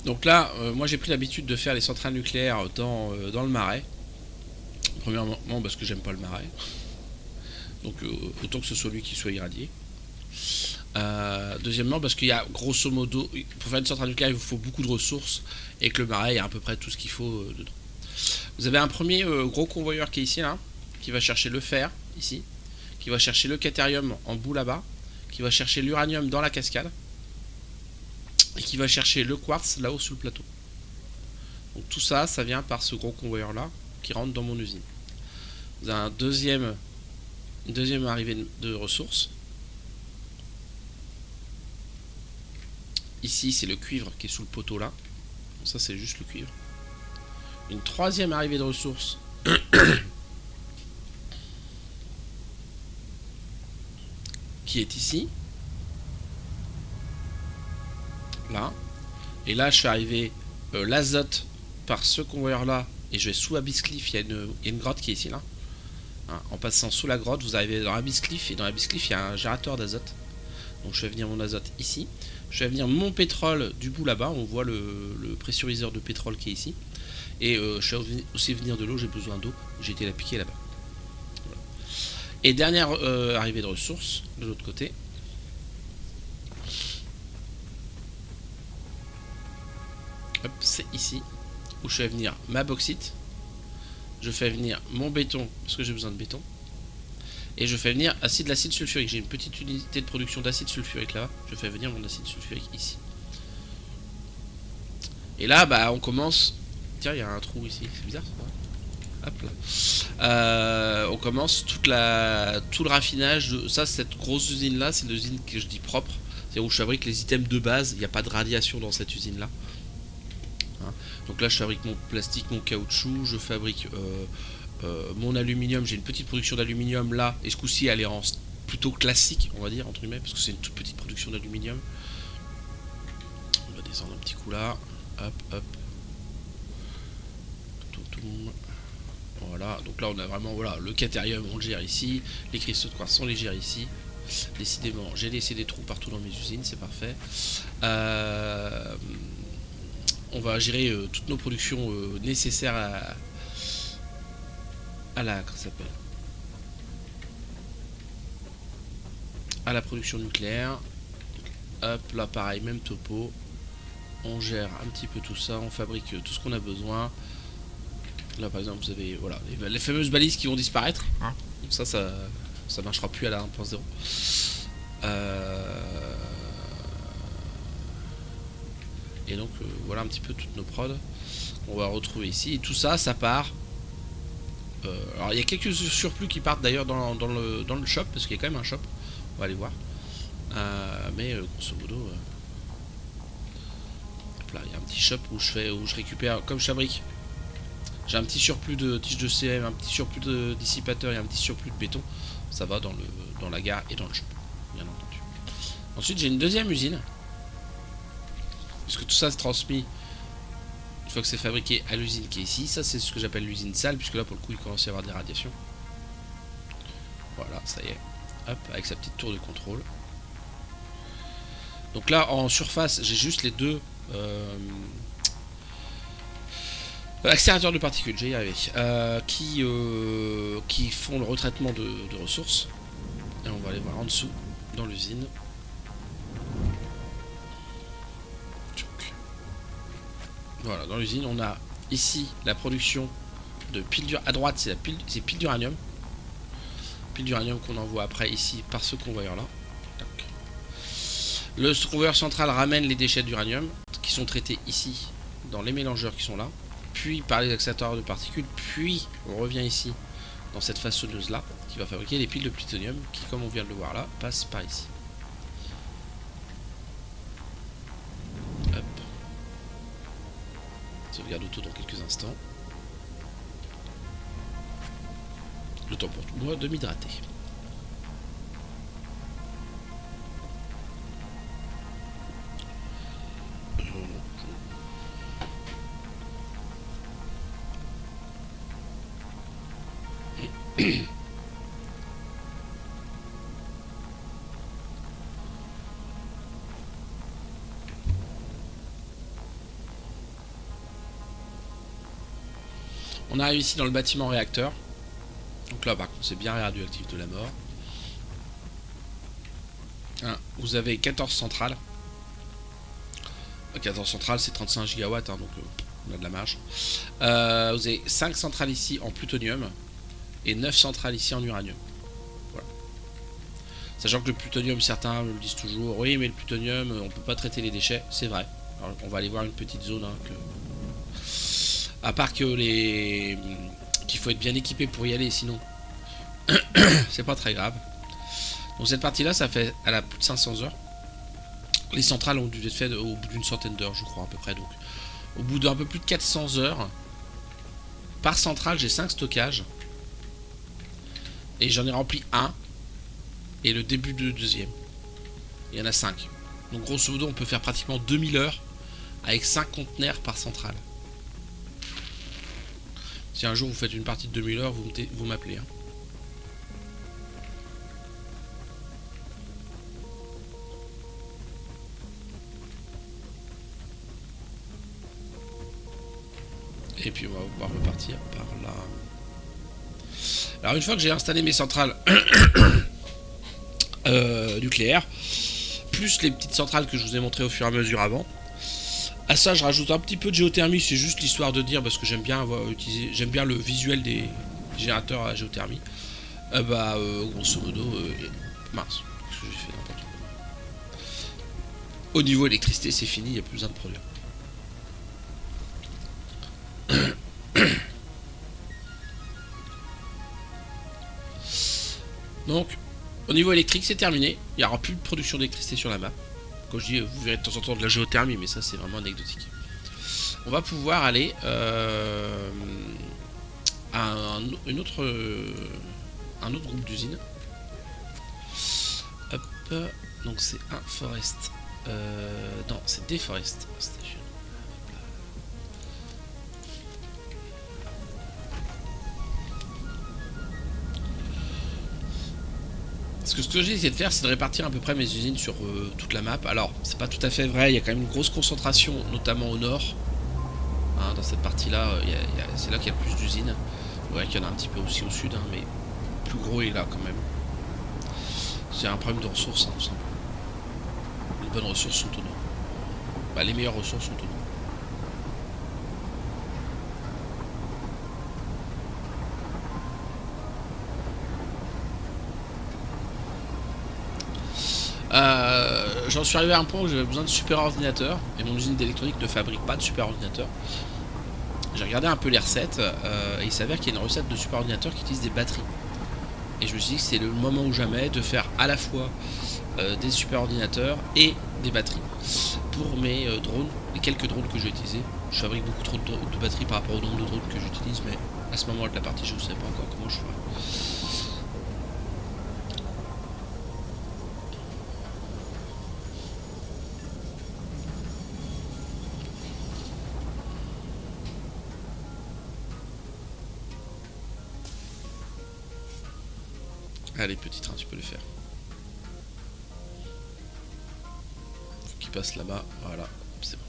Speaker 1: Donc là, moi j'ai pris l'habitude de faire les centrales nucléaires dans le marais. Premièrement parce que j'aime pas le marais. Donc autant que ce soit lui qui soit irradié. Deuxièmement parce qu'il y a grosso modo, pour faire une centrale nucléaire il vous faut beaucoup de ressources et que le marais il y a à peu près tout ce qu'il faut dedans. Vous avez un premier gros convoyeur qui est ici là, qui va chercher le fer ici, qui va chercher le caterium en bout là-bas, qui va chercher l'uranium dans la cascade et qui va chercher le quartz là-haut sous le plateau. Donc tout ça, ça vient par ce gros convoyeur là qui rentre dans mon usine. Vous avez une deuxième arrivée de ressources. Ici, c'est le cuivre qui est sous le poteau là. Donc ça, c'est juste le cuivre. Une troisième arrivée de ressources. Qui est ici. Là. Et là, je suis arrivé l'azote par ce convoyeur là. Et je vais sous Abyss Cliff. Il y a une grotte qui est ici là. Hein, en passant sous la grotte, vous arrivez dans Abyss Cliff. Et dans Abyss Cliff, il y a un générateur d'azote. Donc je vais venir mon azote ici. Je vais venir mon pétrole du bout là-bas. On voit le pressuriseur de pétrole qui est ici. Et je vais aussi venir de l'eau. J'ai besoin d'eau. J'ai été la piquer là-bas. Voilà. Et dernière arrivée de ressources de l'autre côté. Hop, c'est ici où je fais venir ma bauxite. Je fais venir mon béton parce que j'ai besoin de béton. Et je fais venir l'acide sulfurique. J'ai une petite unité de production d'acide sulfurique là. Je fais venir mon acide sulfurique ici. Et là, bah, on commence. Tiens, il y a un trou ici. C'est bizarre ça. Hop là. On commence tout le raffinage. Ça, cette grosse usine là, c'est l'usine que je dis propre. C'est où je fabrique les items de base. Il n'y a pas de radiation dans cette usine là. Hein. Donc là, je fabrique mon plastique, mon caoutchouc. Je fabrique. Mon aluminium, j'ai une petite production d'aluminium là, et ce coup-ci elle est en plutôt classique, on va dire, entre guillemets, parce que c'est une toute petite production d'aluminium. On va descendre un petit coup là, hop, hop. Voilà, donc là on a vraiment voilà, le caterium, on le gère ici, les cristaux de quartz, on les gère ici. Décidément, j'ai laissé des trous partout dans mes usines, c'est parfait. On va gérer toutes nos productions nécessaires à la production nucléaire. Hop, là pareil, même topo. On gère un petit peu tout ça, on fabrique tout ce qu'on a besoin. Là par exemple vous avez voilà, les fameuses balises qui vont disparaître. Hein. Donc ça marchera plus à la 1.0. Et donc voilà un petit peu toutes nos prods. On va retrouver ici. Et tout ça, ça part. Alors il y a quelques surplus qui partent d'ailleurs dans le shop, parce qu'il y a quand même un shop, on va aller voir. Mais grosso modo, là il y a un petit shop où je récupère, comme je fabrique, j'ai un petit surplus de tiges de CM, un petit surplus de dissipateur et un petit surplus de béton, ça va dans la gare et dans le shop, bien entendu. Ensuite j'ai une deuxième usine, puisque tout ça se transmis. Une fois que c'est fabriqué à l'usine qui est ici, ça c'est ce que j'appelle l'usine sale, puisque là pour le coup il commence à y avoir des radiations. Voilà, ça y est. Hop, avec sa petite tour de contrôle. Donc là en surface, j'ai juste les deux accélérateurs de particules, j'ai y arrivé, qui font le retraitement de ressources. Et on va aller voir en dessous, dans l'usine. Voilà, dans l'usine, on a ici la production de pile à droite, c'est pile d'uranium. Pile d'uranium qu'on envoie après ici par ce convoyeur là. Le convoyeur central ramène les déchets d'uranium qui sont traités ici dans les mélangeurs qui sont là, puis par les accélérateurs de particules, puis on revient ici dans cette façonneuse là qui va fabriquer les piles de plutonium qui, comme on vient de le voir là, passent par ici. Hop. Sauvegarde auto dans quelques instants. Le temps pour moi de m'hydrater. On arrive ici dans le bâtiment réacteur. Donc là par contre c'est bien radioactif de la mort. Hein, vous avez 14 centrales. 14 centrales c'est 35 gigawatts hein, donc on a de la marge. Vous avez 5 centrales ici en plutonium et 9 centrales ici en uranium. Voilà. Sachant que le plutonium, certains me le disent toujours, oui mais le plutonium on peut pas traiter les déchets, c'est vrai. Alors, on va aller voir une petite zone hein, à part que qu'il faut être bien équipé pour y aller, sinon c'est pas très grave. Donc cette partie là elle a plus de 500 heures. Les centrales ont dû être faites au bout d'une centaine d'heures je crois à peu près. Donc au bout d'un peu plus de 400 heures par centrale j'ai 5 stockages. Et j'en ai rempli un. Et le début de deuxième. Il y en a 5. Donc grosso modo on peut faire pratiquement 2000 heures avec 5 conteneurs par centrale. Si un jour vous faites une partie de 2000 heures, vous m'appelez. Hein. Et puis on va pouvoir repartir par là. Alors une fois que j'ai installé mes centrales nucléaires, plus les petites centrales que je vous ai montrées au fur et à mesure avant, à ça je rajoute un petit peu de géothermie, c'est juste l'histoire de dire, parce que j'aime bien le visuel des générateurs à géothermie. Grosso modo, mince, qu'est-ce que j'ai fait n'importe quoi. Au niveau électricité c'est fini, il n'y a plus besoin de produire. Donc, au niveau électrique, c'est terminé. Il n'y aura plus de production d'électricité sur la map. Comme je dis, vous verrez de temps en temps de la géothermie, mais ça, c'est vraiment anecdotique. On va pouvoir aller à un autre groupe d'usines. Hop. Donc, c'est un forest. Non, c'est des forest station. Ce que j'ai essayé de faire, c'est de répartir à peu près mes usines sur toute la map. Alors, c'est pas tout à fait vrai, il y a quand même une grosse concentration, notamment au nord. Hein, dans cette partie-là, c'est là qu'il y a le plus d'usines. Ouais, qu'il y en a un petit peu aussi au sud, hein, mais le plus gros est là quand même. C'est un problème de ressources, hein, tout simplement. Les bonnes ressources sont au nord. Bah, les meilleures ressources sont au nord. J'en suis arrivé à un point où j'avais besoin de super ordinateurs et mon usine d'électronique ne fabrique pas de super ordinateur. J'ai regardé un peu les recettes et il s'avère qu'il y a une recette de super ordinateur qui utilise des batteries. Et je me suis dit que c'est le moment ou jamais de faire à la fois des super ordinateurs et des batteries. Pour mes drones, les quelques drones que je vais utiliser, je fabrique beaucoup trop de batteries par rapport au nombre de drones que j'utilise, mais à ce moment de la partie je ne sais pas encore comment je ferai. Allez, petit train, tu peux le faire. Faut qu'il passe là-bas. Voilà, c'est bon.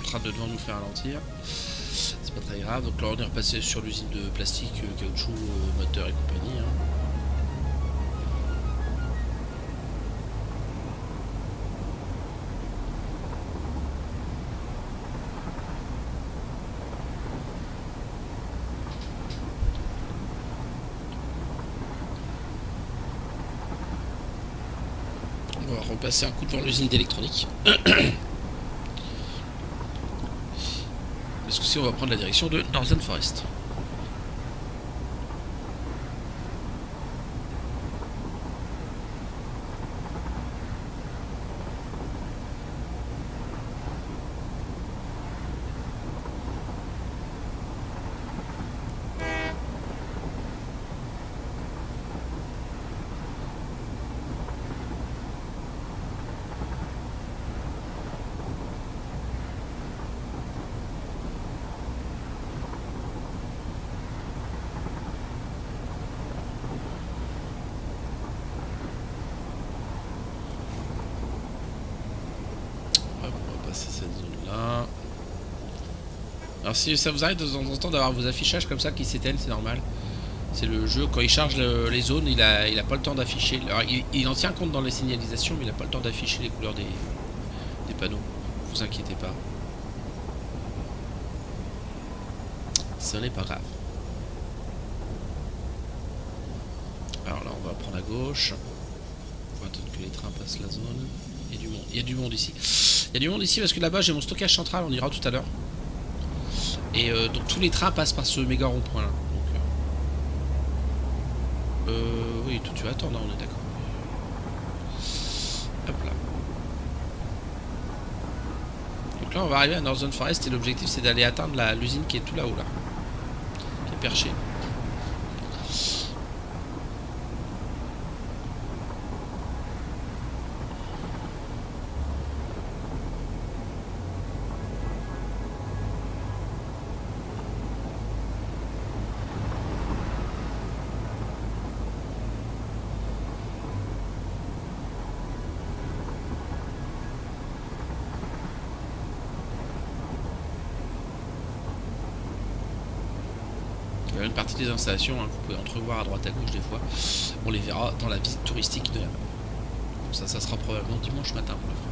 Speaker 1: train de devoir nous faire ralentir. C'est pas très grave. Donc là on est repassé sur l'usine de plastique, caoutchouc, moteur et compagnie. Hein. On va repasser un coup devant l'usine d'électronique. Parce que si on va prendre la direction de Northern Forest. Cette zone là. Alors si ça vous arrive de temps en temps d'avoir vos affichages comme ça qui s'éteignent, c'est normal. C'est le jeu, quand il charge les zones, il a pas le temps d'afficher. Alors il en tient compte dans les signalisations, mais il a pas le temps d'afficher les couleurs des panneaux. Vous inquiétez pas. Ce n'est pas grave. Alors là on va prendre à gauche. On va attendre que les trains passent la zone. Il y a du monde, il y a du monde ici. Il y a du monde ici parce que là-bas j'ai mon stockage central, on ira tout à l'heure. Et donc tous les trains passent par ce méga rond-point là. Donc, oui, toi tu vas attendre, on est d'accord. Hop là. Donc là on va arriver à Northern Forest et l'objectif c'est d'aller atteindre l'usine qui est tout là-haut là. Qui est perchée. Il y a une partie des installations hein, que vous pouvez entrevoir à droite à gauche des fois. On les verra dans la visite touristique de la map. Donc ça sera probablement dimanche matin pour le faire.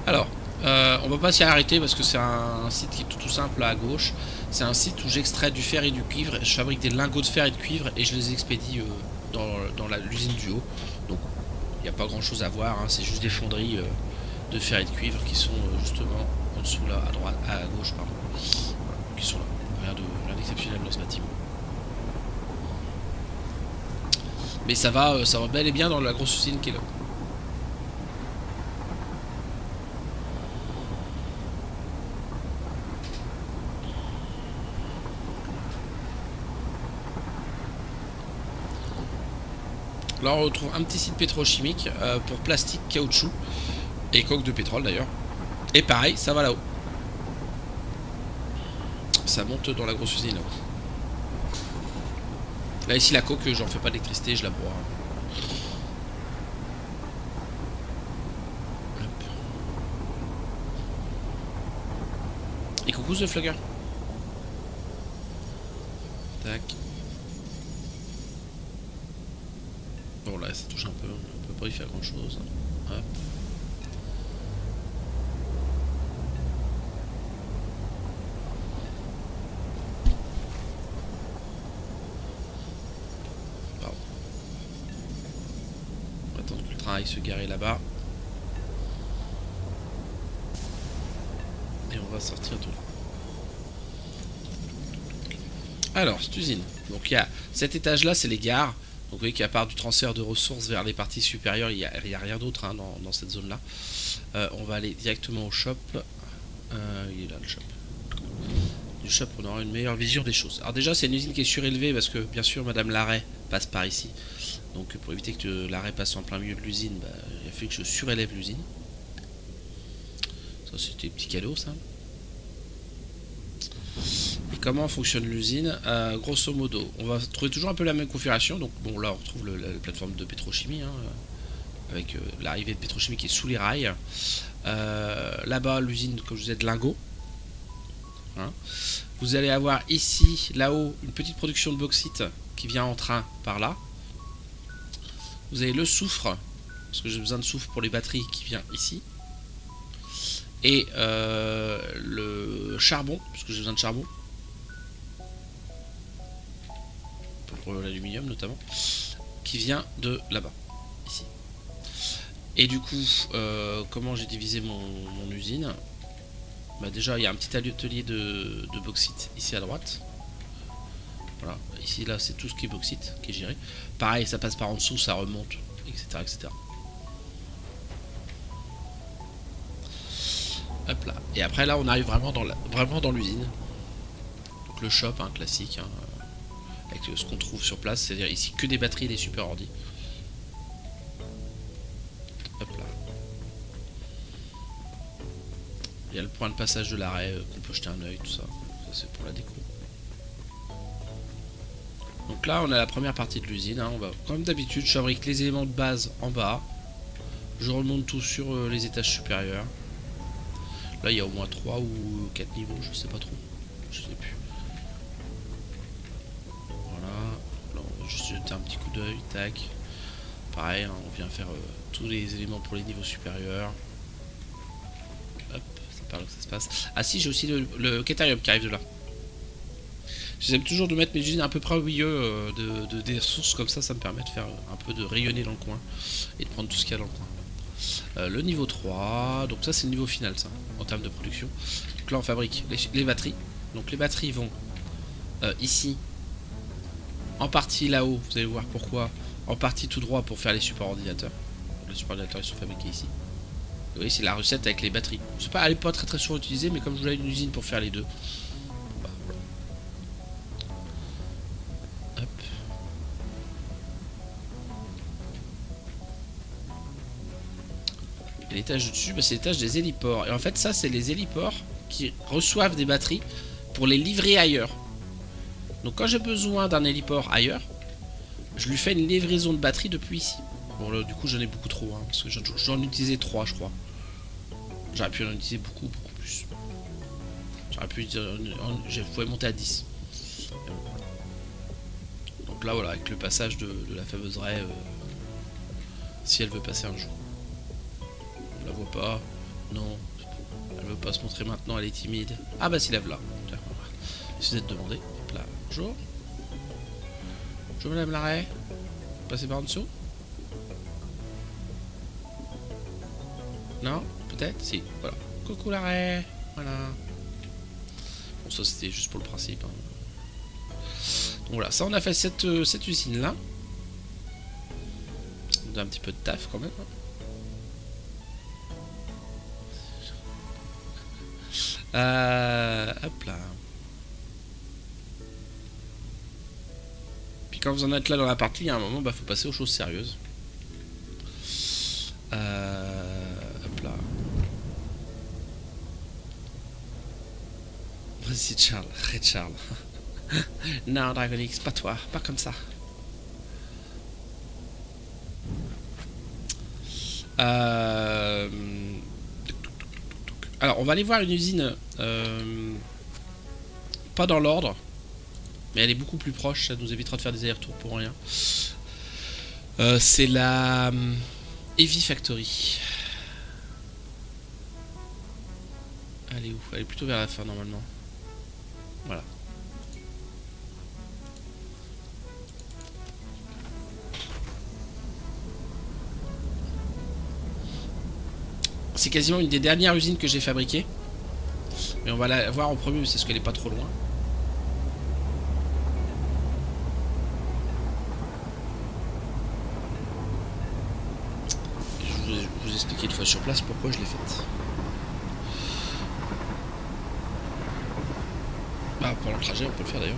Speaker 1: Alors, on va pas s'y arrêter parce que c'est un site qui est tout simple là à gauche. C'est un site où j'extrais du fer et du cuivre. Je fabrique des lingots de fer et de cuivre et je les expédie dans l'usine du haut. Donc il n'y a pas grand chose à voir, hein, c'est juste des fonderies de fer et de cuivre qui sont justement en dessous là, à droite, à gauche pardon. Voilà, qui sont là. Rien d'exceptionnel dans ce bâtiment. Mais ça va bel et bien dans la grosse usine qui est là. Là on retrouve un petit site pétrochimique pour plastique, caoutchouc et coque de pétrole d'ailleurs. Et pareil, ça va là-haut. Ça monte dans la grosse usine là-haut. Là ici la coque, j'en fais pas d'électricité, je la bois. Hop. Et coucou The Flugger. Tac. Bon là ça touche un peu, on peut pas y faire grand chose. Hop. Pardon. On va attendre que le train aille se garer là-bas. Et on va sortir de là. Alors, cette usine. Donc il y a cet étage là, c'est les gares. Donc vous voyez qu'à part du transfert de ressources vers les parties supérieures, il n'y a rien d'autre hein, dans cette zone là. On va aller directement au shop. Il est là le shop. Du shop on aura une meilleure vision des choses. Alors déjà c'est une usine qui est surélevée parce que bien sûr Madame Larrey passe par ici. Donc pour éviter que Larrey passe en plein milieu de l'usine, bah, il a fallu que je surélève l'usine. Ça c'était petit cadeau ça. Comment fonctionne l'usine? Grosso modo, on va trouver toujours un peu la même configuration. Donc bon, là on retrouve la plateforme de pétrochimie, hein, avec l'arrivée de pétrochimie qui est sous les rails. Là-bas, l'usine, comme je vous disais, de lingots. Hein. Vous allez avoir ici, là-haut, une petite production de bauxite qui vient en train par là. Vous avez le soufre, parce que j'ai besoin de soufre pour les batteries, qui vient ici. Et le charbon, parce que j'ai besoin de charbon. Pour l'aluminium notamment. Qui vient de là-bas, ici. Et du coup, comment j'ai divisé mon usine? Bah déjà, il y a un petit atelier de bauxite ici à droite. Voilà, ici là c'est tout ce qui est bauxite qui est géré. Pareil, ça passe par en dessous, ça remonte, etc. etc. Hop là. Et après là on arrive vraiment dans l'usine. Donc le shop, hein, classique, hein, avec ce qu'on trouve sur place, c'est-à-dire ici que des batteries et des super ordi. Hop là. Il y a le point de passage de l'arrêt qu'on peut jeter un oeil, tout ça. Ça c'est pour la déco. Donc là on a la première partie de l'usine, hein. On va, comme d'habitude, je fabrique les éléments de base en bas. Je remonte tout sur les étages supérieurs. Là il y a au moins 3 ou 4 niveaux, je sais pas trop. Je sais plus. Voilà. Là on va juste jeter un petit coup d'œil, tac. Pareil, hein, on vient faire tous les éléments pour les niveaux supérieurs. Hop, c'est par là que ça se passe. Ah si, j'ai aussi le Caterium qui arrive de là. J'aime toujours de mettre mes usines un peu près au milieu des ressources, comme ça me permet de faire un peu de rayonner dans le coin et de prendre tout ce qu'il y a dans le coin. Le niveau 3, donc ça c'est le niveau final ça, en termes de production. Donc là on fabrique les batteries. Donc les batteries vont ici, en partie là-haut, vous allez voir pourquoi, en partie tout droit pour faire les supports ordinateurs. Les supports ordinateurs ils sont fabriqués ici. Vous voyez, c'est la recette avec les batteries. Elle n'est pas très souvent utilisée, mais comme je voulais une usine pour faire les deux. Bah, voilà. Hop. Et l'étage au-dessus, bah, c'est l'étage des héliports. Et en fait, ça, c'est les héliports qui reçoivent des batteries pour les livrer ailleurs. Donc quand j'ai besoin d'un héliport ailleurs, je lui fais une livraison de batterie depuis ici. Bon là du coup j'en ai beaucoup trop, hein, parce que j'en utilisais 3 je crois. J'aurais pu en utiliser beaucoup plus. J'aurais pu je pouvais monter à 10. Donc là voilà, avec le passage de la fameuse raie, si elle veut passer un jour. On la voit pas. Non. Elle veut pas se montrer maintenant, elle est timide. Ah bah si, lève là. Si vous êtes demandé. Hop là. Bonjour. Bonjour madame Larrey. Passez par en dessous. Non? Peut-être? Si. Voilà. Coucou Larrey. Voilà. Bon ça c'était juste pour le principe. Hein. Donc voilà, ça on a fait cette usine là. On a un petit peu de taf quand même. Hop là. Puis quand vous en êtes là dans la partie, il y a un moment, bah faut passer aux choses sérieuses. Hop là. Vas-y Charles, arrête Charles. Non Dragonix, pas toi, pas comme ça. Alors on va aller voir une usine, pas dans l'ordre, mais elle est beaucoup plus proche, ça nous évitera de faire des allers-retours pour rien. C'est la Heavy Factory. Elle est où? Elle est plutôt vers la fin normalement. Voilà. C'est quasiment une des dernières usines que j'ai fabriquées. Mais on va la voir en premier, c'est parce qu'elle est pas trop loin. Je vais vous expliquer une fois sur place pourquoi je l'ai faite. Bah, pendant le trajet, on peut le faire d'ailleurs.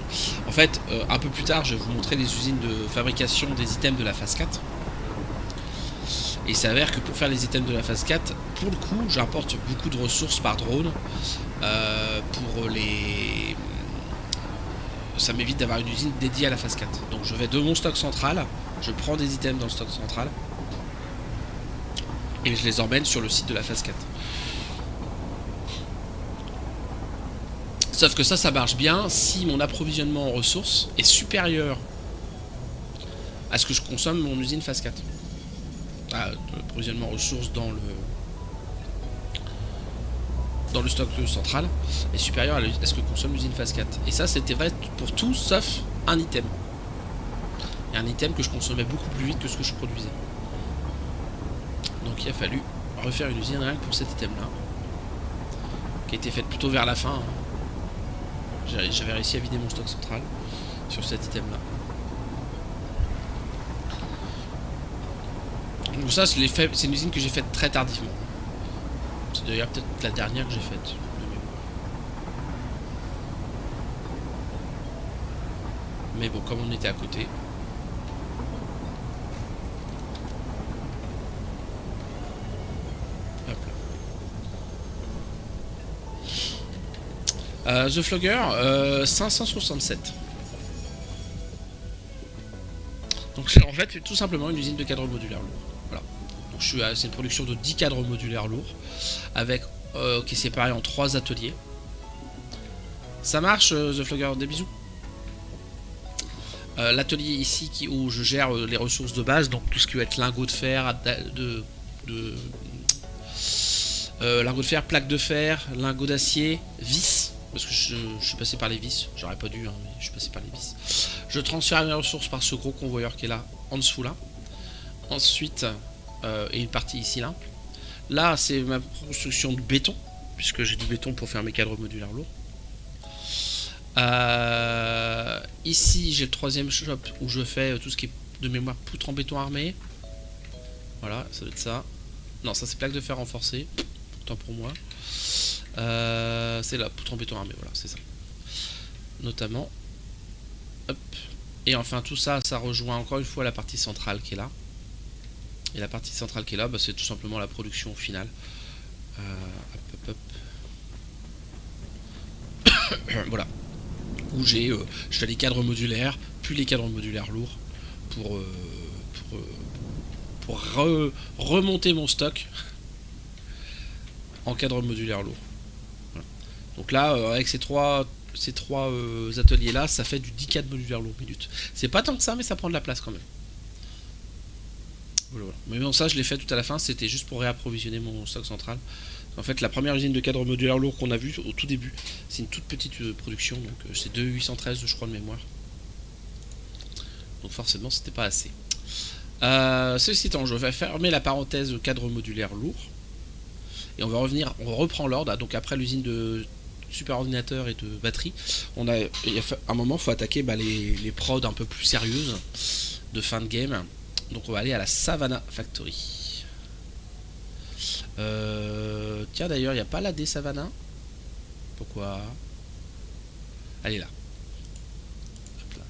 Speaker 1: En fait, un peu plus tard, je vais vous montrer les usines de fabrication des items de la phase 4. Et il s'avère que pour faire les items de la phase 4, pour le coup, j'importe beaucoup de ressources par drone pour ça m'évite d'avoir une usine dédiée à la phase 4. Donc je vais de mon stock central, je prends des items dans le stock central et je les emmène sur le site de la phase 4. Sauf que ça marche bien si mon approvisionnement en ressources est supérieur à ce que je consomme mon usine phase 4. L'approvisionnement en ressources dans le stock central est supérieur à ce que consomme l'usine phase 4. Et ça, c'était vrai pour tout sauf un item. Et un item que je consommais beaucoup plus vite que ce que je produisais. Donc il a fallu refaire une usine rien que pour cet item-là. Qui a été faite plutôt vers la fin. J'avais réussi à vider mon stock central sur cet item-là. Donc ça, c'est une usine que j'ai faite très tardivement. C'est d'ailleurs peut-être la dernière que j'ai faite de mémoire. Mais bon, comme on était à côté. Hop là. The Flogger, 567. Donc c'est en fait tout simplement une usine de cadres modulaires lourds. Voilà. Donc c'est une production de 10 cadres modulaires lourds avec qui est séparé en 3 ateliers. Ça marche, The Flogger, des bisous. L'atelier ici où je gère les ressources de base, donc tout ce qui va être lingots de fer, lingots de fer, plaques de fer, lingots d'acier, vis, parce que je suis passé par les vis, j'aurais pas dû, hein, mais je suis passé par les vis. Je transfère mes ressources par ce gros convoyeur qui est là, en dessous là. Ensuite, et une partie ici là. Là, c'est ma construction de béton, puisque j'ai du béton pour faire mes cadres modulaires lourds. Ici, j'ai le troisième shop où je fais tout ce qui est de mémoire poutre en béton armé. Voilà, ça doit être ça. Non, ça c'est plaque de fer renforcée. Autant pour moi. C'est la poutre en béton armé, voilà, c'est ça. Notamment. Hop. Et enfin, tout ça, ça rejoint encore une fois la partie centrale qui est là. Et la partie centrale qui est là, bah, c'est tout simplement la production finale. Hop. Voilà. Où je fais les cadres modulaires, puis les cadres modulaires lourds pour remonter mon stock en cadre modulaire lourd. Voilà. Donc là, avec ces trois ateliers là, ça fait du 10 cadres modulaires lourds minutes. C'est pas tant que ça, mais ça prend de la place quand même. Voilà. Mais bon, ça je l'ai fait tout à la fin, c'était juste pour réapprovisionner mon stock central. En fait, la première usine de cadres modulaires lourds qu'on a vue au tout début, c'est une toute petite production, donc c'est 2,813 je crois de mémoire. Donc forcément, c'était pas assez. Ceci étant, je vais fermer la parenthèse cadre modulaire lourd. Et on va revenir, on reprend l'ordre. Donc après l'usine de super ordinateur et de batterie, il y a un moment, il faut attaquer les prods un peu plus sérieuses de fin de game. Donc on va aller à la Savannah Factory. Tiens d'ailleurs, il n'y a pas la D Savannah. Pourquoi? Elle est là. Hop là.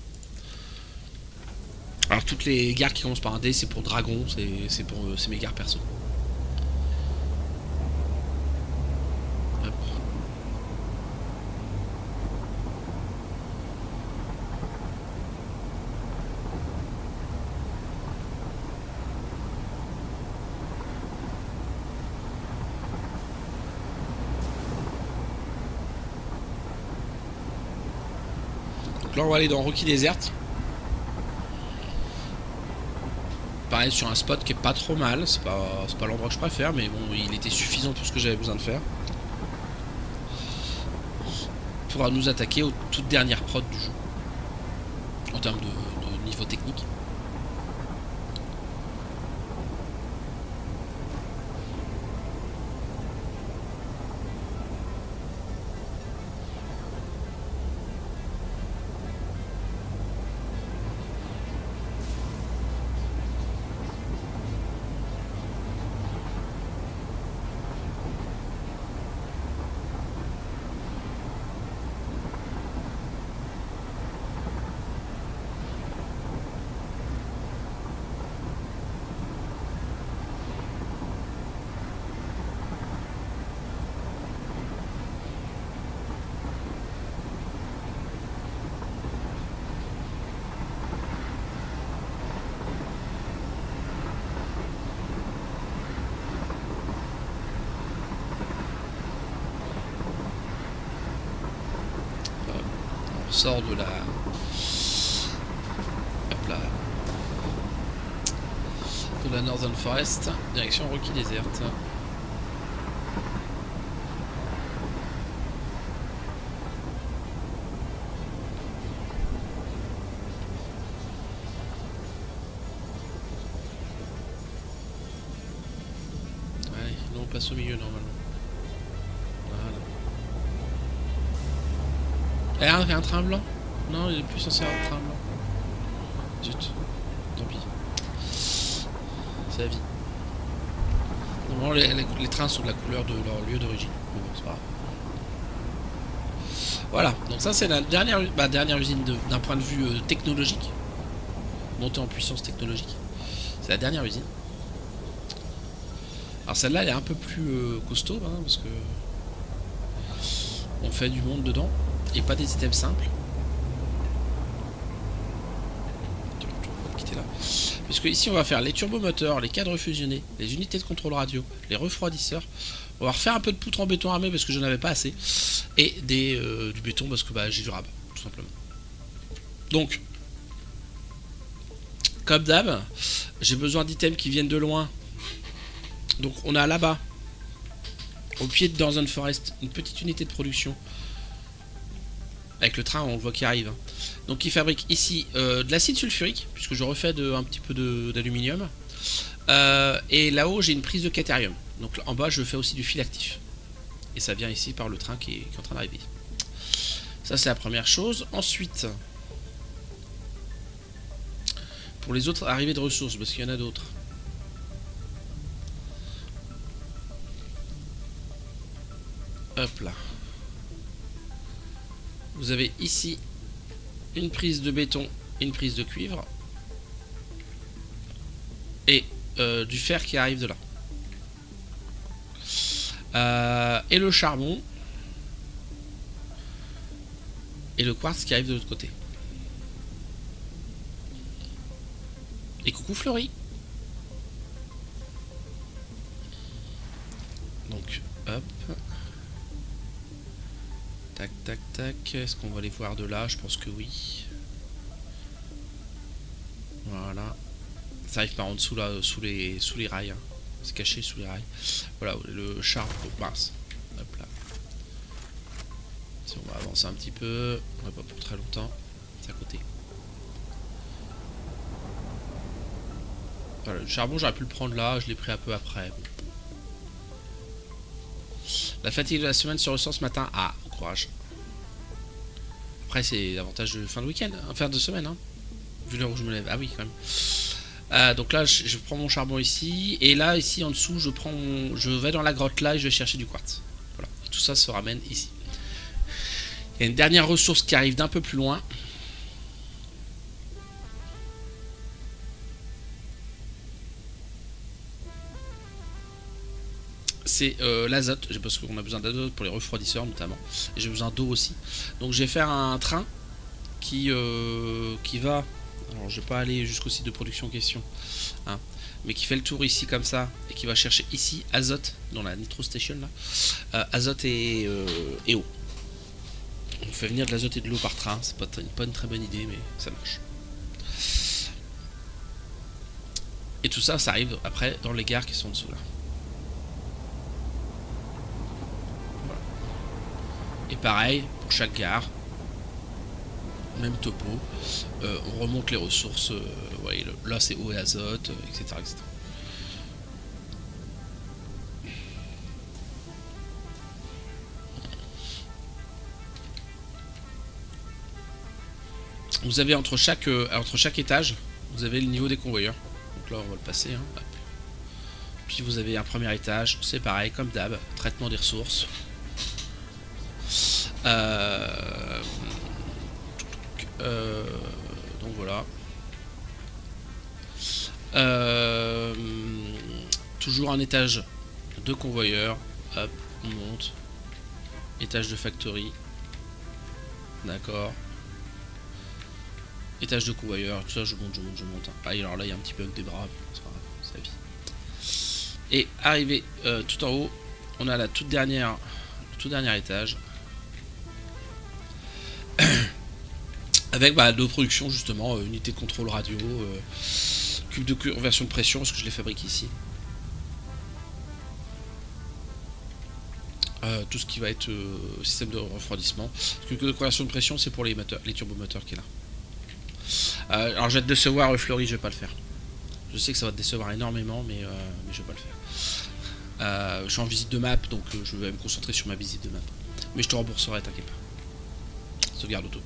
Speaker 1: Alors toutes les gares qui commencent par un D, c'est pour Dragon, c'est mes gares perso. Hop. Là on va aller dans Rocky Desert. Pareil sur un spot qui est pas trop mal. C'est pas l'endroit que je préfère, mais bon, il était suffisant pour ce que j'avais besoin de faire. Pour nous attaquer aux toutes dernières prods du jeu. En termes de niveau technique.
Speaker 2: sort de la... Hop là. De la Northern Forest, direction Rocky Desert. Allez, nous on passe au milieu normalement. Voilà. Il y a un train blanc? Non, il est plus censé avoir un train blanc. Zut. Tant pis. C'est la vie. Normalement, les trains sont de la couleur de leur lieu d'origine. Mais bon, c'est pas grave. Voilà, donc ça c'est la dernière usine d'un point de vue technologique. Montée en puissance technologique. C'est la dernière usine. Alors celle-là, elle est un peu plus costaud, hein, parce que on fait du monde dedans, et pas des items simples. Quitter là. Puisque ici on va faire les turbomoteurs, les cadres fusionnés, les unités de contrôle radio, les refroidisseurs. On va refaire un peu de poutre en béton armé parce que je n'en avais pas assez. Et du béton parce que j'ai du rab, tout simplement. Donc, comme d'hab, j'ai besoin d'items qui viennent de loin. Donc on a là-bas, au pied de Northern Forest, une petite unité de production. Avec le train, on le voit qui arrive. Donc il fabrique ici de l'acide sulfurique, puisque je refais un petit peu d'aluminium. Et là-haut, j'ai une prise de quaternium. Donc en bas, je fais aussi du fil actif. Et ça vient ici par le train qui est en train d'arriver. Ça, c'est la première chose. Ensuite, pour les autres arrivées de ressources, parce qu'il y en a d'autres. Hop là. Vous avez ici une prise de béton et une prise de cuivre. Et du fer qui arrive de là. Et le charbon. Et le quartz qui arrive de l'autre côté. Et coucou Fleury. Donc, hop. Tac, tac, tac. Est-ce qu'on va les voir de là? Je pense que oui. Voilà. Ça arrive par en dessous là, sous les rails. Hein. C'est caché sous les rails. Voilà, le charbon. Mince. Hop là. Si on va avancer un petit peu. On va pas pour très longtemps. C'est à côté. Voilà, le charbon, j'aurais pu le prendre là. Je l'ai pris un peu après. Bon. La fatigue de la semaine se ressent ce matin. Ah, courage. Après, c'est l'avantage de fin de week-end. Fin de semaine, hein. Vu l'heure où je me lève. Ah oui, quand même. Donc là, je prends mon charbon ici. Et là, ici, en dessous, je vais dans la grotte là et je vais chercher du quartz. Voilà. Et tout ça se ramène ici. Il y a une dernière ressource qui arrive d'un peu plus loin. C'est l'azote, parce qu'on a besoin d'azote pour les refroidisseurs notamment. Et j'ai besoin d'eau aussi. Donc je vais faire un train qui va... Alors je vais pas aller jusqu'au site de production en question. Hein, mais qui fait le tour ici comme ça. Et qui va chercher ici azote, dans la Nitro Station là. Azote et eau. On fait venir de l'azote et de l'eau par train. C'est pas une très bonne idée, mais ça marche. Et tout ça, ça arrive après dans les gares qui sont en dessous là. Et pareil, pour chaque gare, même topo, on remonte les ressources, ouais, là c'est eau et azote, etc., etc. Vous avez entre chaque étage, vous avez le niveau des convoyeurs. Donc là on va le passer. Hein. Puis vous avez un premier étage, c'est pareil, comme d'hab, traitement des ressources. Donc voilà. Toujours un étage de convoyeur. Hop, on monte. Étage de factory. D'accord. Étage de convoyeur. Tout ça, je monte. Ah, alors là, il y a un petit bug des bras. C'est pas grave, c'est la vie. Et arrivé tout en haut, on a le tout dernier étage. Avec de production justement, unité de contrôle radio, cube de conversion de pression, parce que je les fabrique ici. Tout ce qui va être système de refroidissement. Le cube de conversion de pression, c'est pour les moteurs, les turbomoteurs qui est là. Alors je vais te décevoir, Fleury, je vais pas le faire. Je sais que ça va te décevoir énormément, mais je vais pas le faire. Je suis en visite de map, donc je vais me concentrer sur ma visite de map. Mais je te rembourserai, t'inquiète pas. Sauvegarde auto.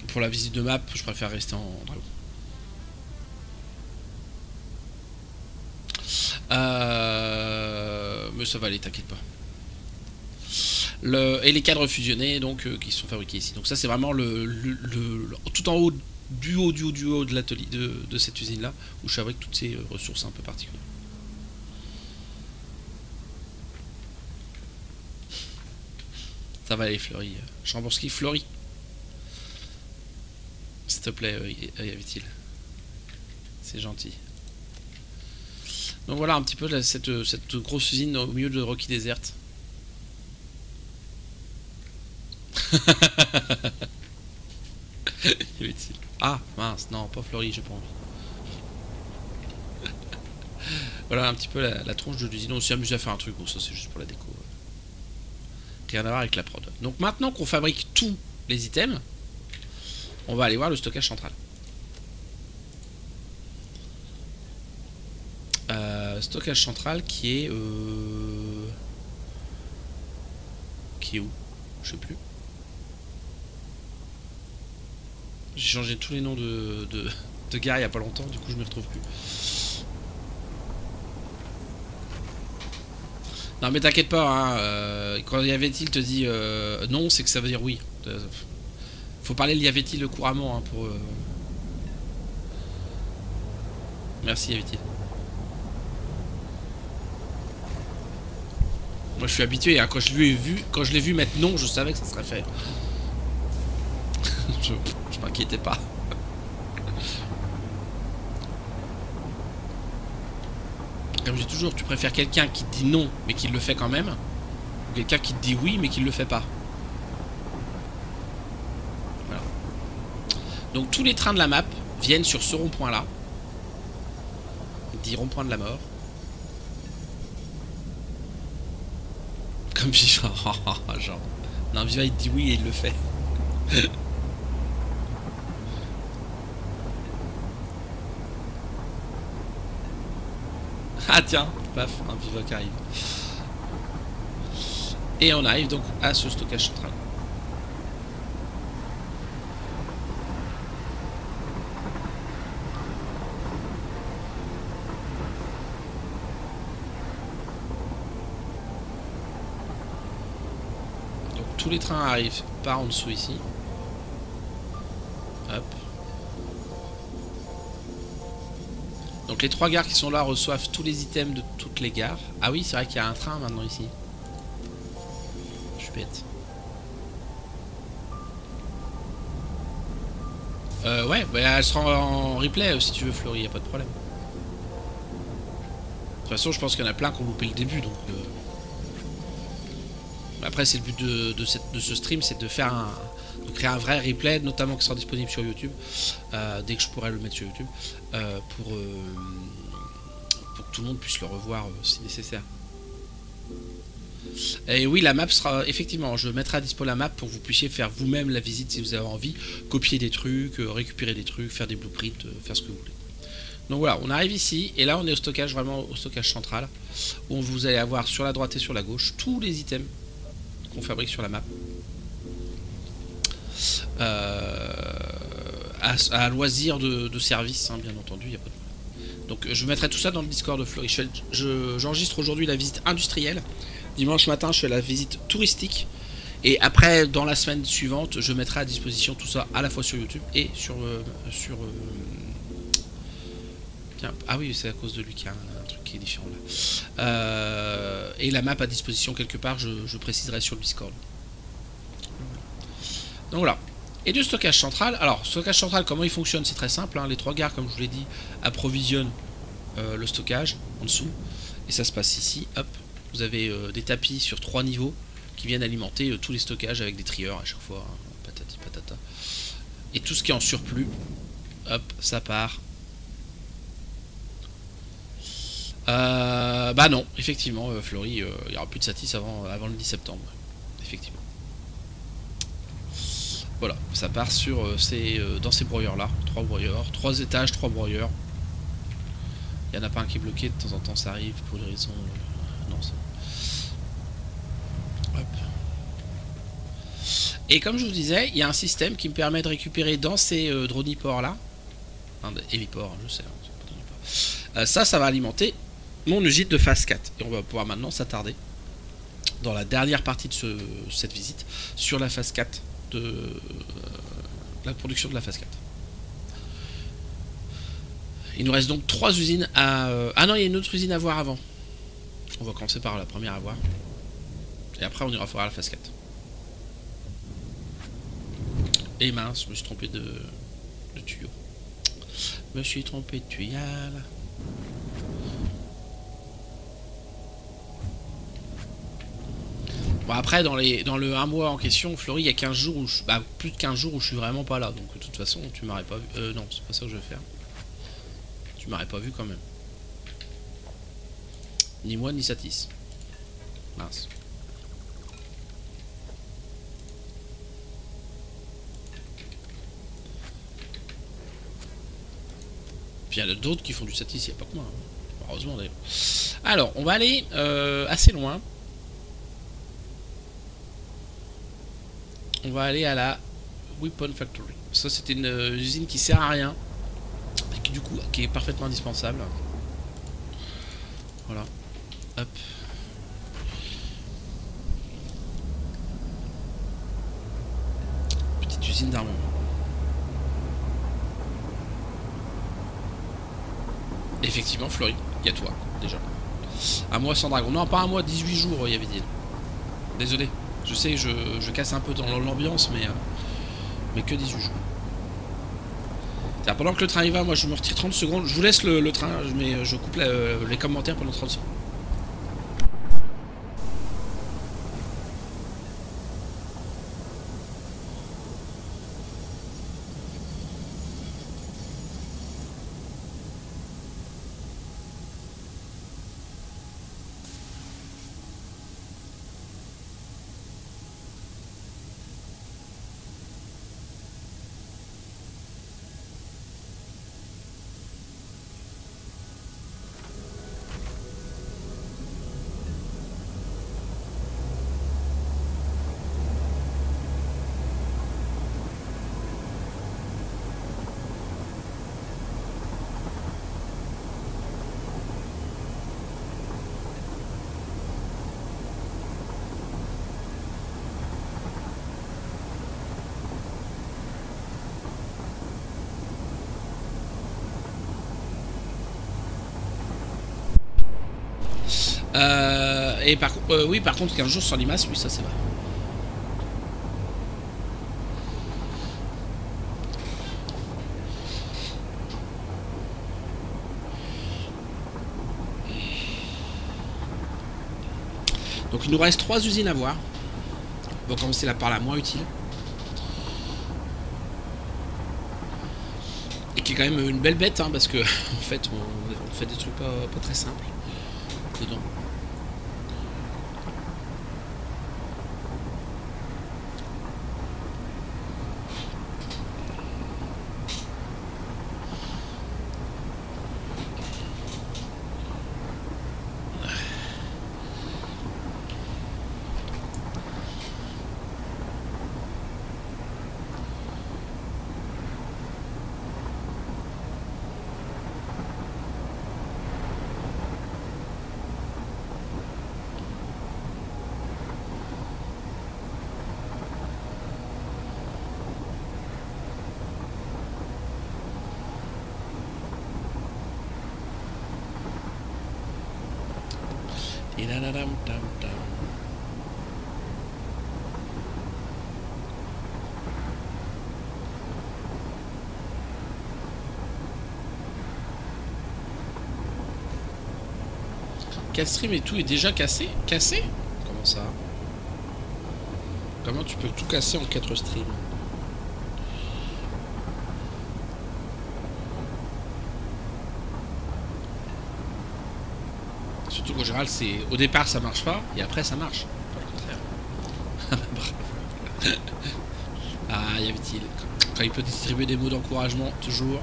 Speaker 2: Pour la visite de map, je préfère rester en dragon. Mais ça va aller, t'inquiète pas. Et les cadres fusionnés donc qui sont fabriqués ici. Donc ça c'est vraiment tout en haut du haut de l'atelier de cette usine là où je fabrique toutes ces ressources un peu particulières. Ça va aller, Fleury. Chamborski, Fleury. S'il te plaît, Yavitil. C'est gentil. Donc voilà un petit peu cette grosse usine au milieu de Rocky Desert. Ah mince, non, pas Fleury, j'ai pas envie. Voilà un petit peu la tronche de l'usine. On s'est amusé à faire un truc, bon ça c'est juste pour la déco. Rien à voir avec la prod. Donc maintenant qu'on fabrique tous les items, on va aller voir le stockage central. Stockage central qui est où? Je sais plus. J'ai changé tous les noms de gare il y a pas longtemps, du coup je me retrouve plus. Non mais t'inquiète pas, hein, quand Yavitil te dit non, c'est que ça veut dire oui. Faut parler de Yavitil couramment hein, pour. Merci Yavitil. Moi je suis habitué, hein, quand je l'ai vu mettre non, je savais que ça serait fait. je m'inquiétais pas. Comme je dis toujours, tu préfères quelqu'un qui te dit non mais qui le fait quand même, ou quelqu'un qui te dit oui mais qui le fait pas. Voilà. Donc tous les trains de la map viennent sur ce rond-point là. Dit rond-point de la mort. Comme Viva. Genre. Non, Viva il dit oui et il le fait. Ah tiens, paf, un Viva qui arrive. Et on arrive donc à ce stockage central. Donc tous les trains arrivent par en dessous ici. Hop. Donc les 3 gares qui sont là reçoivent tous les items de toutes les gares. Ah oui, c'est vrai qu'il y a un train maintenant ici. Je suis bête. Ouais, bah, elle sera en replay si tu veux, Fleury, y a pas de problème. De toute façon, je pense qu'il y en a plein qui ont loupé le début, donc... Après, c'est le but de ce stream, c'est de faire de créer un vrai replay, notamment qui sera disponible sur YouTube, dès que je pourrai le mettre sur YouTube, pour que tout le monde puisse le revoir si nécessaire. Et oui, la map sera, effectivement, je mettrai à dispo la map pour que vous puissiez faire vous-même la visite si vous avez envie, copier des trucs, récupérer des trucs, faire des blueprints, faire ce que vous voulez. Donc voilà, on arrive ici, et là on est au stockage, vraiment au stockage central, où vous allez avoir sur la droite et sur la gauche tous les items qu'on fabrique sur la map. À loisir de service, hein, bien entendu, y a pas de... Donc je mettrai tout ça dans le Discord de Fleury. J'enregistre aujourd'hui la visite industrielle. Dimanche matin, je fais la visite touristique. Et après, dans la semaine suivante, je mettrai à disposition tout ça à la fois sur YouTube et sur... Tiens, ah oui, c'est à cause de lui qu'il y a un truc qui est différent là. Et la map à disposition quelque part, je préciserai sur le Discord. Donc voilà. et de stockage central. Alors, stockage central, comment il fonctionne? C'est très simple, hein. Les 3 gares, comme je vous l'ai dit, approvisionnent le stockage en dessous. Et ça se passe ici, hop. Vous avez des tapis sur 3 niveaux qui viennent alimenter tous les stockages avec des trieurs à chaque fois, hein. Patati patata. Et tout ce qui est en surplus, hop, ça part. Bah non, effectivement, Fleury, il n'y aura plus de satis avant le 10 septembre. Effectivement. Voilà, ça part sur dans ces broyeurs là, 3 broyeurs, 3 étages, 3 broyeurs. Il n'y en a pas un qui est bloqué, de temps en temps ça arrive pour des raisons. Non, ça. Hop. Et comme je vous disais, il y a un système qui me permet de récupérer dans ces droniports là, enfin, héliports, je sais, hein, ça va alimenter mon usine de phase 4. Et on va pouvoir maintenant s'attarder dans la dernière partie de cette visite sur la phase 4 de la production de la phase 4. Il nous reste donc 3 usines à... Ah non, il y a une autre usine à voir avant. On va commencer par la première à voir. Et après, on ira voir la phase 4. Et mince, je me suis trompé de tuyau. Je me suis trompé de tuyal. Bon, après, dans le 1 mois en question, Fleury, il y a 15 jours où plus de 15 jours où je suis vraiment pas là. Donc, de toute façon, tu m'aurais pas vu. Non, c'est pas ça que je vais faire. Tu m'aurais pas vu quand même. Ni moi, ni Satis. Mince. Puis il y en a d'autres qui font du Satis, il n'y a pas que moi. Hein. Heureusement d'ailleurs. Alors, on va aller assez loin. On va aller à la Weapon Factory. Ça, c'était une usine qui sert à rien. Et qui, du coup, qui est parfaitement indispensable. Voilà. Hop. Petite usine d'armement. Effectivement, Fleury, il y a toi, déjà. Un mois sans dragon. Non, pas un mois, 18 jours, il y avait dit. Désolé. Je sais, je casse un peu dans l'ambiance, mais que 18 jours. Pendant que le train y va, moi je me retire 30 secondes. Je vous laisse le train, mais je coupe les commentaires pendant 30 secondes. Et oui, par contre, 15 jours sans limace, oui, ça c'est vrai. Donc il nous reste 3 usines à voir. On va commencer là par la moins utile. Et qui est quand même une belle bête, hein, parce que en fait on fait des trucs pas très simples dedans. 4 streams et tout est déjà cassé? Cassé? Comment ça? Comment tu peux tout casser en 4 streams? Surtout qu'en général, c'est au départ ça marche pas et après ça marche. Pas le contraire. Ah, y avait-il. Quand il peut distribuer des mots d'encouragement, toujours.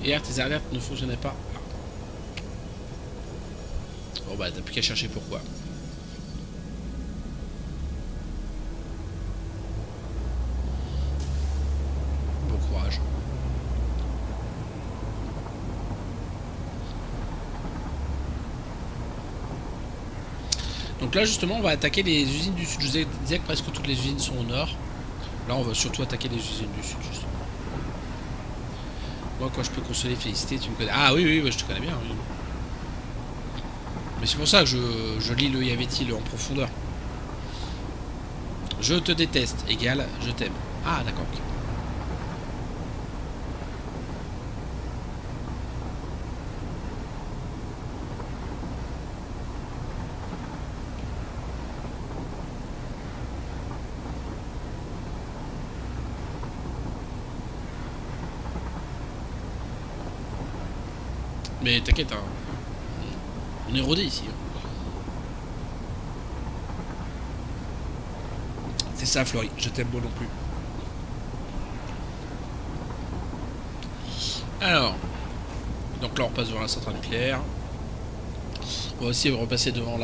Speaker 2: Hier, tes alertes ne fonctionnaient pas. Bon bah, t'as plus qu'à chercher pourquoi. Bon courage. Donc là, justement, on va attaquer les usines du sud. Je vous disais que presque toutes les usines sont au nord. Là, on va surtout attaquer les usines du sud, justement. Moi, quand je peux consoler, féliciter, tu me connais. Ah oui, oui, je te connais bien. Oui. Mais c'est pour ça que je lis le Y avait-il en profondeur. Je te déteste, égale je t'aime. Ah, d'accord. Okay. Mais t'inquiète, hein. On est rodé ici. C'est ça, Florie, je t'aime moi non plus. Alors, donc là on repasse devant la centrale nucléaire. On va aussi repasser devant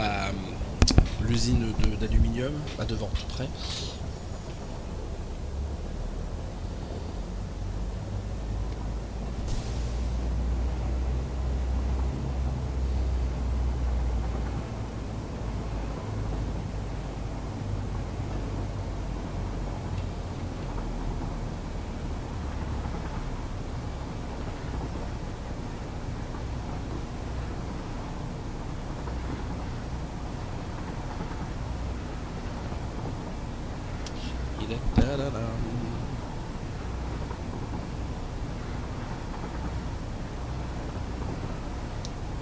Speaker 2: l'usine d'aluminium, pas devant, tout près.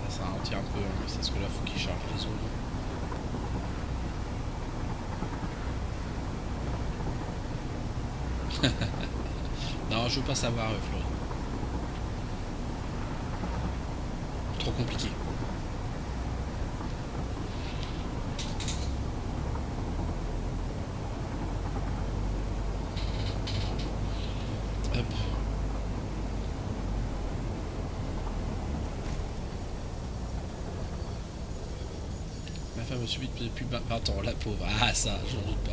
Speaker 2: Ça ralentit un peu, mais c'est ce que là faut qu'il charge les zones. Non, je veux pas savoir, Florie. Trop compliqué. Hop. Ma femme me subit depuis 20 ans, la pauvre. Ah ça, j'en doute pas.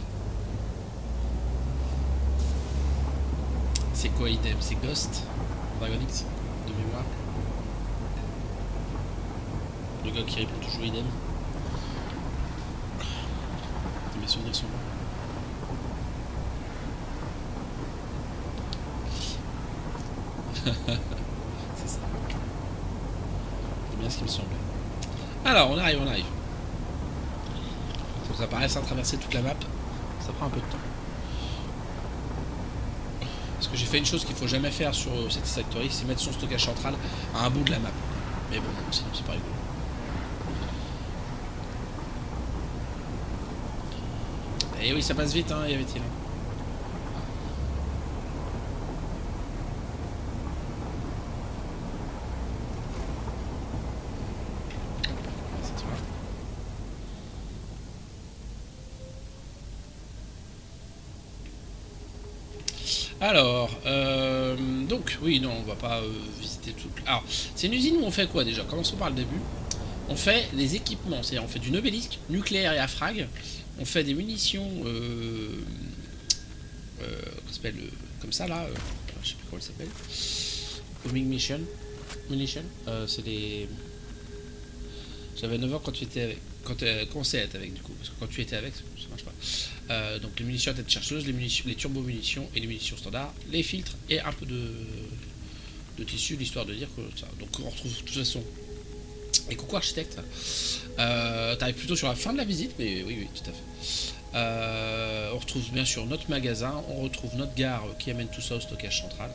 Speaker 2: C'est quoi idem? C'est Ghost Dragonix de mémoire. Le gars qui répond toujours idem. Mes souvenirs sont bons. C'est ça. C'est bien ce qui me semblait. Alors, on arrive. Faut que ça paraisse à traverser toute la map. Ça prend un peu de temps. Parce que j'ai fait une chose qu'il faut jamais faire sur cette Satisfactory, c'est mettre son stockage central à un bout de la map. Mais bon, sinon c'est pas rigolo. Et oui, ça passe vite, hein, y avait-il. Alors, donc, oui, non, on va pas visiter tout. Alors, c'est une usine où on fait quoi déjà? Commençons par le début. On fait des équipements, c'est-à-dire on fait du obélisque nucléaire et à frag. On fait des munitions, qu'on s'appelle comme ça là, je sais plus comment elle s'appelle. Homing Mission. Munition. C'est des. J'avais 9 ans quand tu étais avec. Quand tu as commencé à être avec, du coup, parce que quand tu étais avec, ça marche pas. Donc les munitions à tête chercheuse, les turbo-munitions et les munitions standards, les filtres et un peu de tissu, l'histoire de dire que ça. Donc on retrouve de toute façon. Et coucou architecte. T'arrives plutôt sur la fin de la visite, mais oui, tout à fait. On retrouve bien sûr notre magasin, on retrouve notre gare qui amène tout ça au stockage central.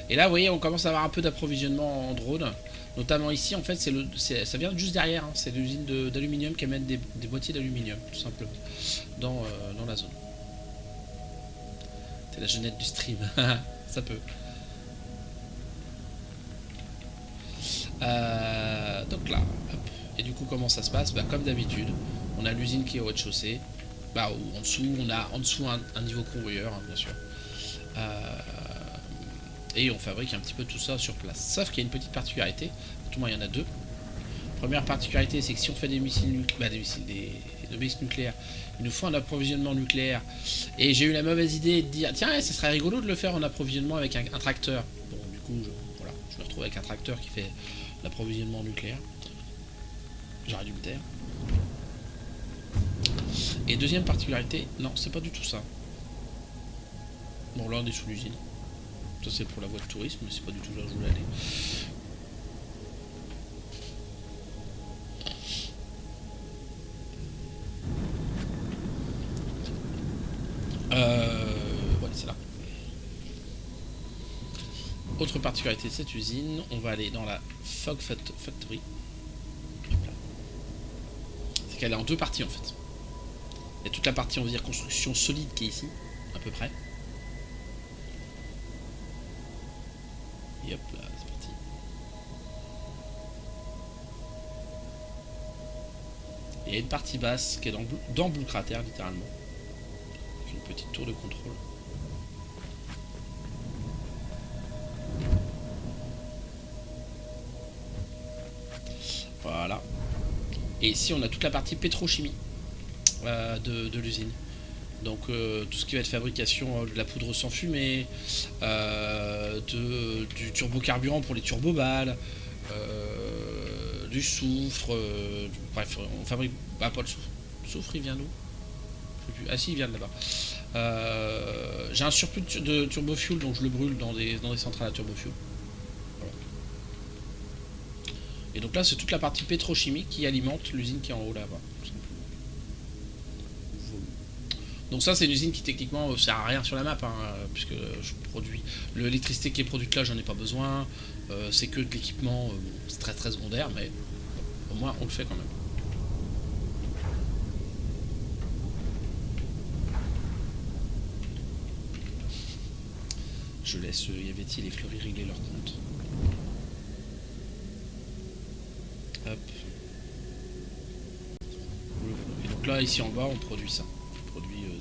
Speaker 2: Et là, vous voyez, on commence à avoir un peu d'approvisionnement en drone. Notamment ici, en fait, ça vient juste derrière. Hein. C'est l'usine d'aluminium qui amène des boîtiers d'aluminium, tout simplement, dans la zone. C'est la jeunette du stream. Ça peut. Donc là, hop. Et du coup, comment ça se passe? Bah, comme d'habitude, on a l'usine qui est au rez-de-chaussée. Bah, ou en dessous, on a en dessous un niveau convoyeur, hein, bien sûr. Et on fabrique un petit peu tout ça sur place. Sauf qu'il y a une petite particularité. Tout le moins, il y en a deux. Première particularité, c'est que si on fait des missiles nucléaires, il nous faut un approvisionnement nucléaire. Et j'ai eu la mauvaise idée de dire, tiens, ça serait rigolo de le faire en approvisionnement avec un tracteur. Bon, du coup, je me retrouve avec un tracteur qui fait l'approvisionnement nucléaire. J'aurais dû me taire. Et deuxième particularité, non, c'est pas du tout ça. Bon, là, on est sous l'usine. Ça, c'est pour la voie de tourisme, mais c'est pas du tout là où je voulais aller. Ouais, c'est là. Autre particularité de cette usine, on va aller dans la Fog Factory. C'est qu'elle est en deux parties en fait. Il y a toute la partie, on va dire, construction solide qui est ici, à peu près. Et hop là, c'est parti. Et il y a une partie basse qui est dans Blue Crater, littéralement. Avec une petite tour de contrôle. Voilà. Et ici, on a toute la partie pétrochimie de l'usine. Donc tout ce qui va être fabrication de la poudre sans fumée, du turbocarburant pour les turboballes, du soufre, bref, on fabrique... Ah, pas le soufre. Le soufre, il vient d'où? Ah si, il vient de là-bas. J'ai un surplus de turbofuel, donc je le brûle dans des centrales à turbofuel. Voilà. Et donc là, c'est toute la partie pétrochimique qui alimente l'usine qui est en haut là-bas. Donc ça, c'est une usine qui techniquement sert à rien sur la map, hein, puisque je produis l'électricité qui est produite là, j'en ai pas besoin. C'est que de l'équipement, c'est très très secondaire, mais au moins on le fait quand même. Je laisse Yaveti et Fleury régler leur compte. Hop. Et donc là, ici en bas, on produit ça.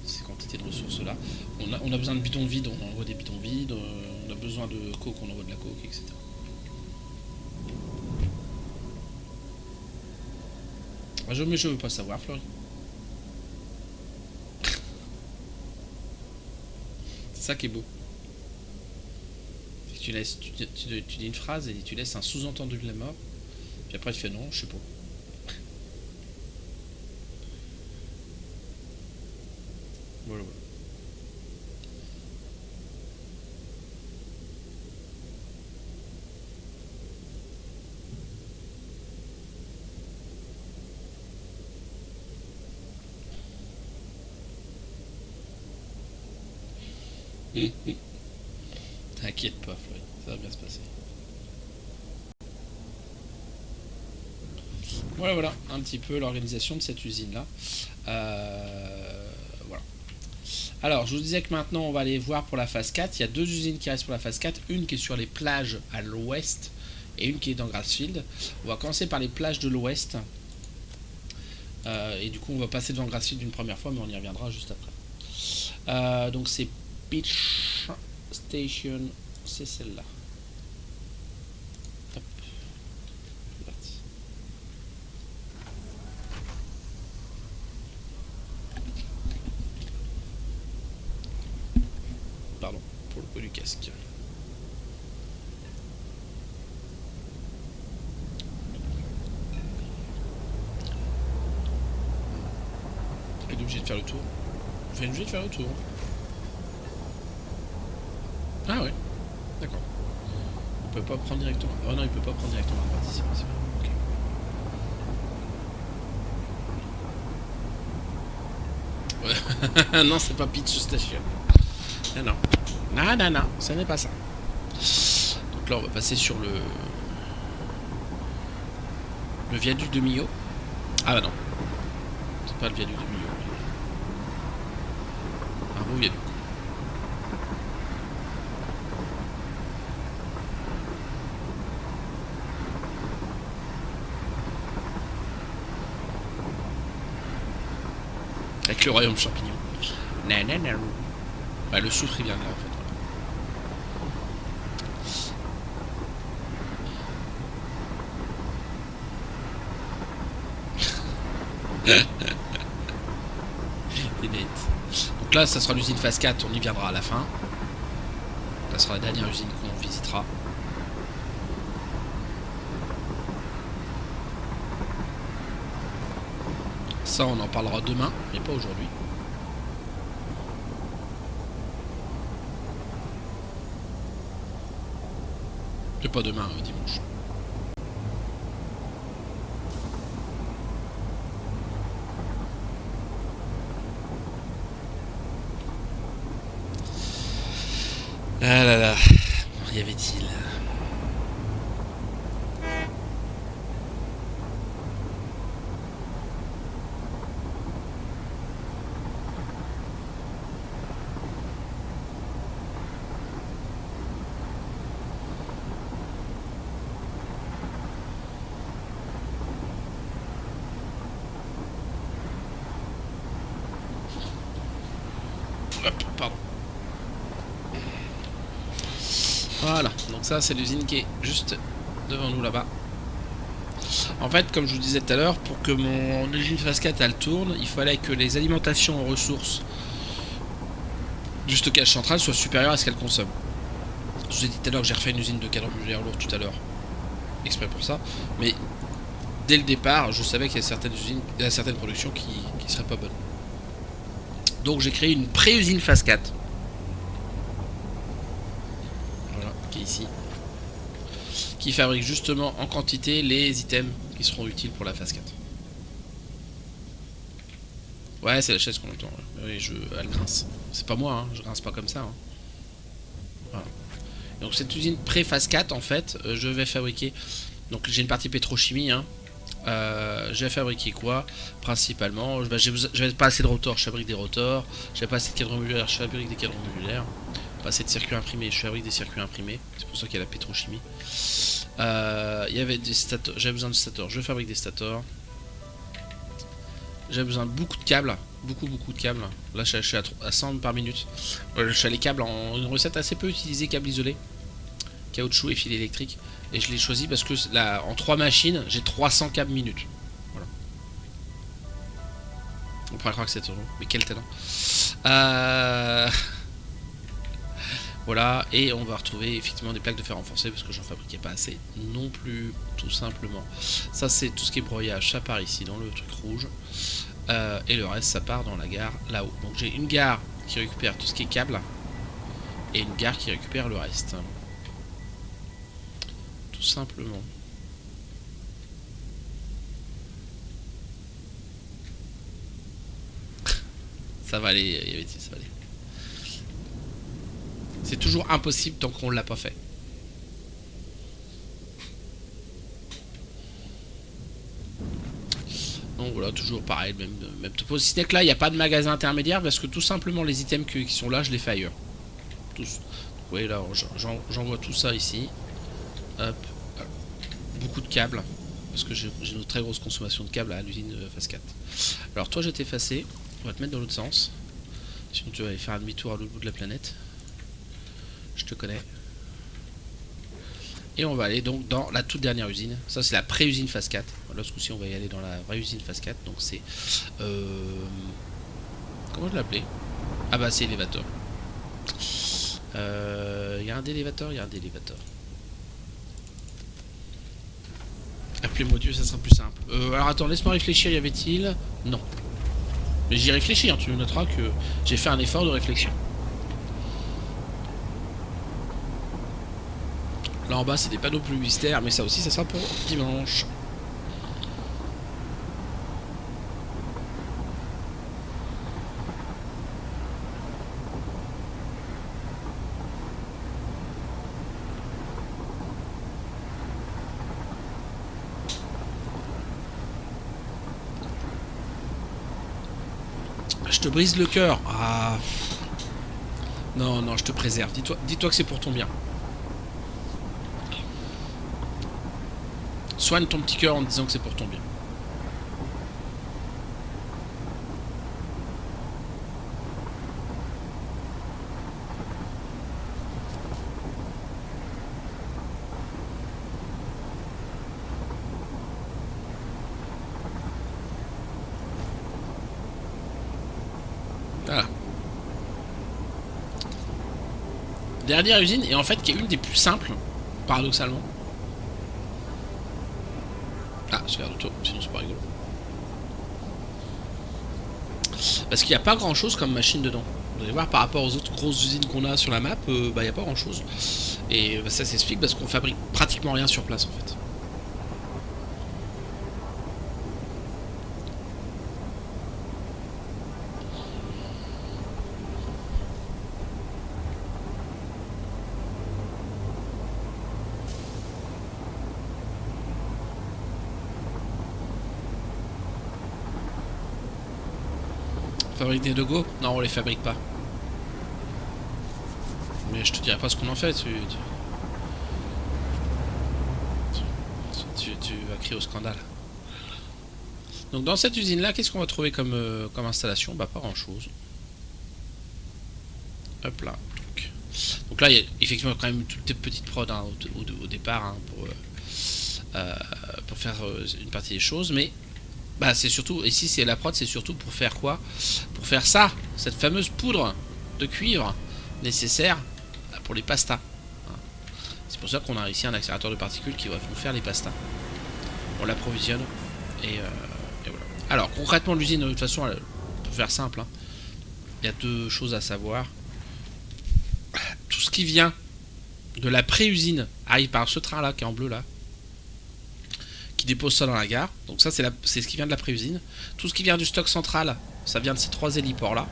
Speaker 2: Ces quantités de ressources là. On a besoin de bidons vides, on envoie des bidons vides, on a besoin de coke, on envoie de la coke, etc. Mais je veux pas savoir, Fleury. C'est ça qui est beau. Tu dis une phrase et tu laisses un sous-entendu de la mort, puis après tu fais non, je sais pas. Voilà. T'inquiète pas, Floyd, ça va bien se passer. Voilà, un petit peu l'organisation de cette usine-là. Voilà. Alors, je vous disais que maintenant, on va aller voir pour la phase 4. Il y a deux usines qui restent pour la phase 4. Une qui est sur les plages à l'ouest et une qui est dans Grassfield. On va commencer par les plages de l'ouest. Et du coup, on va passer devant Grassfield une première fois, mais on y reviendra juste après. Donc, c'est Beach Station, c'est celle-là. Hop. C'est parti. Pardon, pour le coup du casque. Il est obligé de faire le tour. On est obligé de faire le tour. Ah ouais, d'accord. On peut pas prendre directement. Oh non, il peut pas prendre directement la participation. Ok. Ouais. Non, c'est pas Pitch Station. Ah non. Non, ce n'est pas ça. Donc là, on va passer sur le... Le viaduc de Millau. Ah bah non. C'est pas le viaduc de Millau. Un beau viaduc. Avec le royaume champignon. Nanana. Bah, le soufre il vient de là en fait. Il est net. Donc là ça sera l'usine phase 4, on y viendra à la fin. Ça sera la dernière usine qu'on visitera. Ça on en parlera demain, mais pas aujourd'hui. C'est pas demain, dimanche. Ah là là, y avait-il? Hop, pardon. Voilà, donc ça c'est l'usine qui est juste devant nous là-bas. En fait, comme je vous disais tout à l'heure, pour que mon usine phase 4 elle tourne, il fallait que les alimentations en ressources du stockage central soient supérieures à ce qu'elle consomme. Je vous ai dit tout à l'heure que j'ai refait une usine de cadre modulaire lourd tout à l'heure, exprès pour ça. Mais dès le départ, je savais qu'il y a certaines usines, il y a certaines productions qui seraient pas bonnes. Donc j'ai créé une pré-usine phase 4. Voilà, qui est ici. Qui fabrique justement en quantité les items qui seront utiles pour la phase 4. Ouais, c'est la chaise qu'on entend. Oui, elle grince. C'est pas moi, hein, je grince pas comme ça. Hein. Voilà. Donc cette usine pré-phase 4, en fait, je vais fabriquer... Donc j'ai une partie pétrochimie, hein. Je vais fabriquer quoi? Principalement, j'avais pas assez de rotors, je fabrique des rotors. J'avais pas assez de cadres modulaires, je fabrique des cadres modulaires. Pas assez de circuits imprimés, je fabrique des circuits imprimés. C'est pour ça qu'il y a la pétrochimie. Il y avait des stators, j'avais besoin de stators, je fabrique des stators. J'avais besoin de beaucoup de câbles, beaucoup de câbles. Là je suis à 100 par minute. Je suis à les câbles en une recette assez peu utilisée, câble isolé, caoutchouc et fil électrique. Et je l'ai choisi parce que là, en 3 machines, j'ai 300 câbles minutes. Voilà. On pourrait croire que c'est long, mais quel talent. Voilà, et on va retrouver effectivement des plaques de fer renforcées parce que j'en fabriquais pas assez non plus, tout simplement. Ça c'est tout ce qui est broyage, ça part ici dans le truc rouge. Et le reste ça part dans la gare là-haut. Donc j'ai une gare qui récupère tout ce qui est câble et une gare qui récupère le reste. Tout simplement. Ça va aller, ça va aller. C'est toujours impossible tant qu'on l'a pas fait. Donc voilà, toujours pareil, même topo. Si ce n'est que là, il n'y a pas de magasin intermédiaire parce que tout simplement les items qui sont là, je les fais ailleurs. Tous. Donc, vous voyez là, j'envoie tout ça ici. Hop. Beaucoup de câbles. Parce que j'ai une très grosse consommation de câbles à l'usine phase 4. Alors toi, je vais t'effacer. On va te mettre dans l'autre sens. Sinon tu vas aller faire un demi-tour à l'autre bout de la planète. Je te connais. Et on va aller donc dans la toute dernière usine. Ça c'est la pré-usine phase 4. Là ce coup-ci on va y aller dans la vraie usine phase 4. Donc c'est... comment je l'appelais? Ah bah c'est élévateur. Il y a un d'élévateur, il y a un d'élévateur. Appeler module, ça sera plus simple. Alors attends, laisse-moi réfléchir, y avait-il? Non. Mais j'y réfléchis, hein, tu noteras que j'ai fait un effort de réflexion. Là en bas c'est des panneaux publicitaires, mais ça aussi ça sera pour dimanche. Je te brise le cœur. Ah. Non, non, je te préserve. Dis-toi que c'est pour ton bien. Soigne ton petit cœur en te disant que c'est pour ton bien. Voilà. Dernière usine, et en fait qui est une des plus simples, paradoxalement. Ah, sphère d'auto, sinon c'est pas rigolo. Parce qu'il n'y a pas grand chose comme machine dedans. Vous allez voir par rapport aux autres grosses usines qu'on a sur la map, il n'y a pas grand chose. Et ça s'explique parce qu'on fabrique pratiquement rien sur place en fait. Fabrique des logos? Non, on les fabrique pas. Mais je te dirai pas ce qu'on en fait. Tu vas crier au scandale. Donc dans cette usine là, qu'est-ce qu'on va trouver comme installation? Bah pas grand chose. Hop là. Donc là il y a effectivement quand même toutes les petites prods hein, au départ hein, pour faire une partie des choses. Mais bah c'est surtout, ici c'est la prod, c'est surtout pour faire quoi? Pour faire ça, cette fameuse poudre de cuivre nécessaire pour les pastas. C'est pour ça qu'on a ici un accélérateur de particules qui va nous faire les pastas. On l'approvisionne et voilà. Alors concrètement l'usine de toute façon, pour faire simple, hein, il y a deux choses à savoir. Tout ce qui vient de la pré-usine arrive par ce train là qui est en bleu là, qui dépose ça dans la gare. Donc ça c'est ce qui vient de la pré-usine. Tout ce qui vient du stock central, ça vient de ces trois héliports là.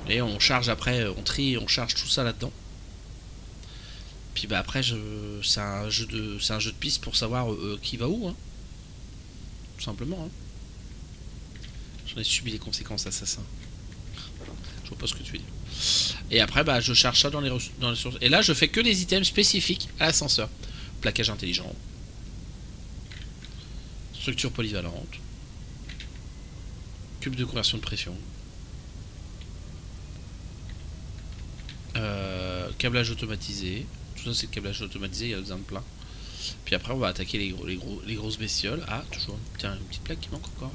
Speaker 2: Et on charge après, on trie, on charge tout ça là-dedans. Puis bah après c'est un jeu de piste pour savoir qui va où, hein. Tout simplement. Hein. J'en ai subi les conséquences, assassin. Je vois pas ce que tu veux dire. Et après bah je charge ça dans les ressources. Et là je fais que les items spécifiques à l'ascenseur. Plaquage intelligent. Structure polyvalente. Cube de conversion de pression. Câblage automatisé. Tout ça c'est le câblage automatisé, il y a besoin de plein. Puis après on va attaquer les grosses bestioles. Ah, toujours tiens, une petite plaque qui manque encore.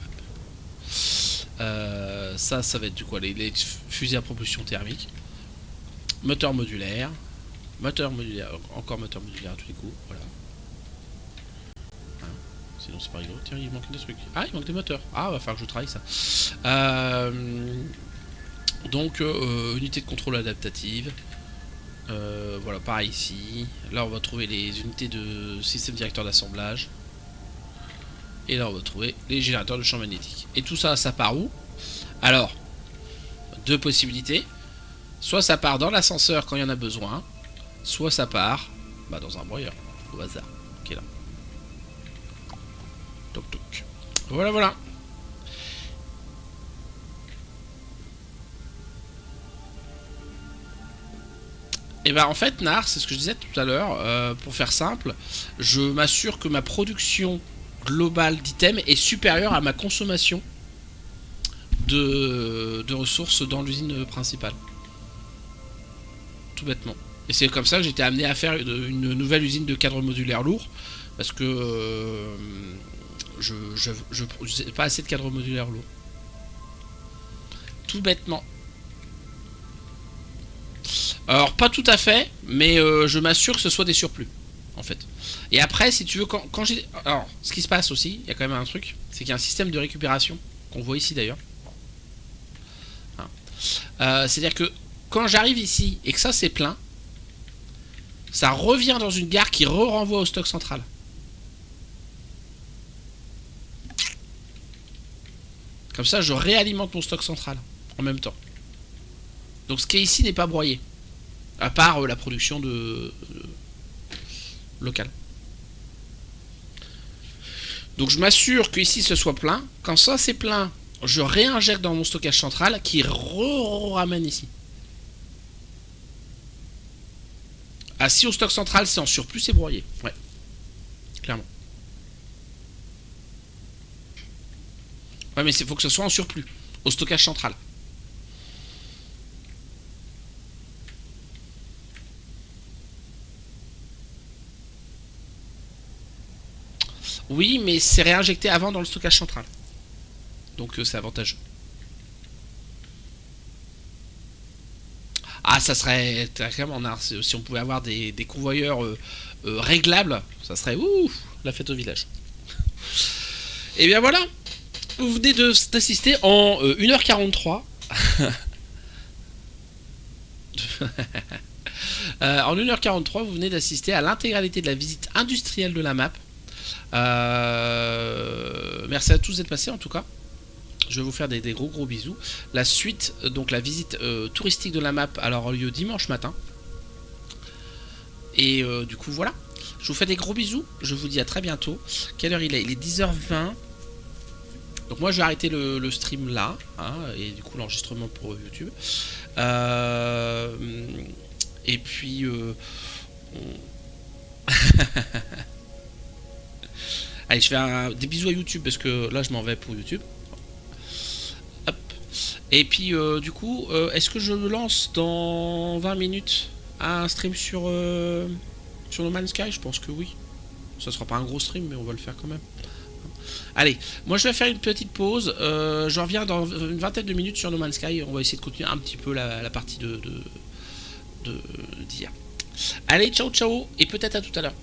Speaker 2: Ça va être du quoi, les fusils à propulsion thermique. Moteur modulaire. Encore moteur modulaire à tous les coups. Voilà. Sinon c'est pas rigolo. Tiens, il manque des trucs. Ah, il manque des moteurs. Ah, va falloir que je travaille ça. Donc, unité de contrôle adaptative. Voilà, pareil ici. Là, on va trouver les unités de système directeur d'assemblage. Et là, on va trouver les générateurs de champ magnétique. Et tout ça, ça part où? Alors, deux possibilités. Soit ça part dans l'ascenseur quand il y en a besoin. Soit ça part dans un broyeur. Au hasard. Qui est là. Toc toc. Voilà, voilà. Et bah en fait, Nar, c'est ce que je disais tout à l'heure, pour faire simple, je m'assure que ma production globale d'items est supérieure à ma consommation de ressources dans l'usine principale. Tout bêtement. Et c'est comme ça que j'étais amené à faire une nouvelle usine de cadres modulaires lourds, parce que je produisais pas assez de cadres modulaires lourds. Tout bêtement. Alors pas tout à fait, mais je m'assure que ce soit des surplus, en fait. Et après, si tu veux, quand j'ai... Alors, ce qui se passe aussi, il y a quand même un truc, c'est qu'il y a un système de récupération, qu'on voit ici d'ailleurs. Hein. C'est-à-dire que quand j'arrive ici, et que ça c'est plein, ça revient dans une gare qui renvoie au stock central. Comme ça, je réalimente mon stock central, en même temps. Donc ce qui est ici n'est pas broyé. À part la production locale. Donc je m'assure que ici ce soit plein. Quand ça c'est plein, je réinjecte dans mon stockage central qui ramène ici. Ah, si au stock central c'est en surplus, c'est broyé. Ouais, clairement. Ouais, mais il faut que ce soit en surplus, au stockage central. Oui, mais c'est réinjecté avant dans le stockage central. Donc c'est avantageux. Ah, ça serait vraiment si on pouvait avoir des convoyeurs réglables, ça serait ouf, la fête au village. Et bien voilà, vous venez d'assister en 1h43. En 1h43, vous venez d'assister à l'intégralité de la visite industrielle de la map. Merci à tous d'être passés en tout cas. Je vais vous faire des gros bisous. La suite, donc la visite touristique de la map, alors aura lieu dimanche matin. Et du coup voilà. Je vous fais des gros bisous. Je vous dis à très bientôt. Quelle heure il est? Il est 10h20. Donc moi je vais arrêter le stream là. Hein, et du coup l'enregistrement pour YouTube. Et puis... Allez, je fais des bisous à YouTube parce que là je m'en vais pour YouTube. Hop. Et puis du coup, est-ce que je lance dans 20 minutes un stream sur No Man's Sky? Je pense que oui. Ça sera pas un gros stream, mais on va le faire quand même. Allez, moi je vais faire une petite pause. Je reviens dans une vingtaine de minutes sur No Man's Sky. On va essayer de continuer un petit peu la partie d'hier. Allez, ciao ciao, et peut-être à tout à l'heure.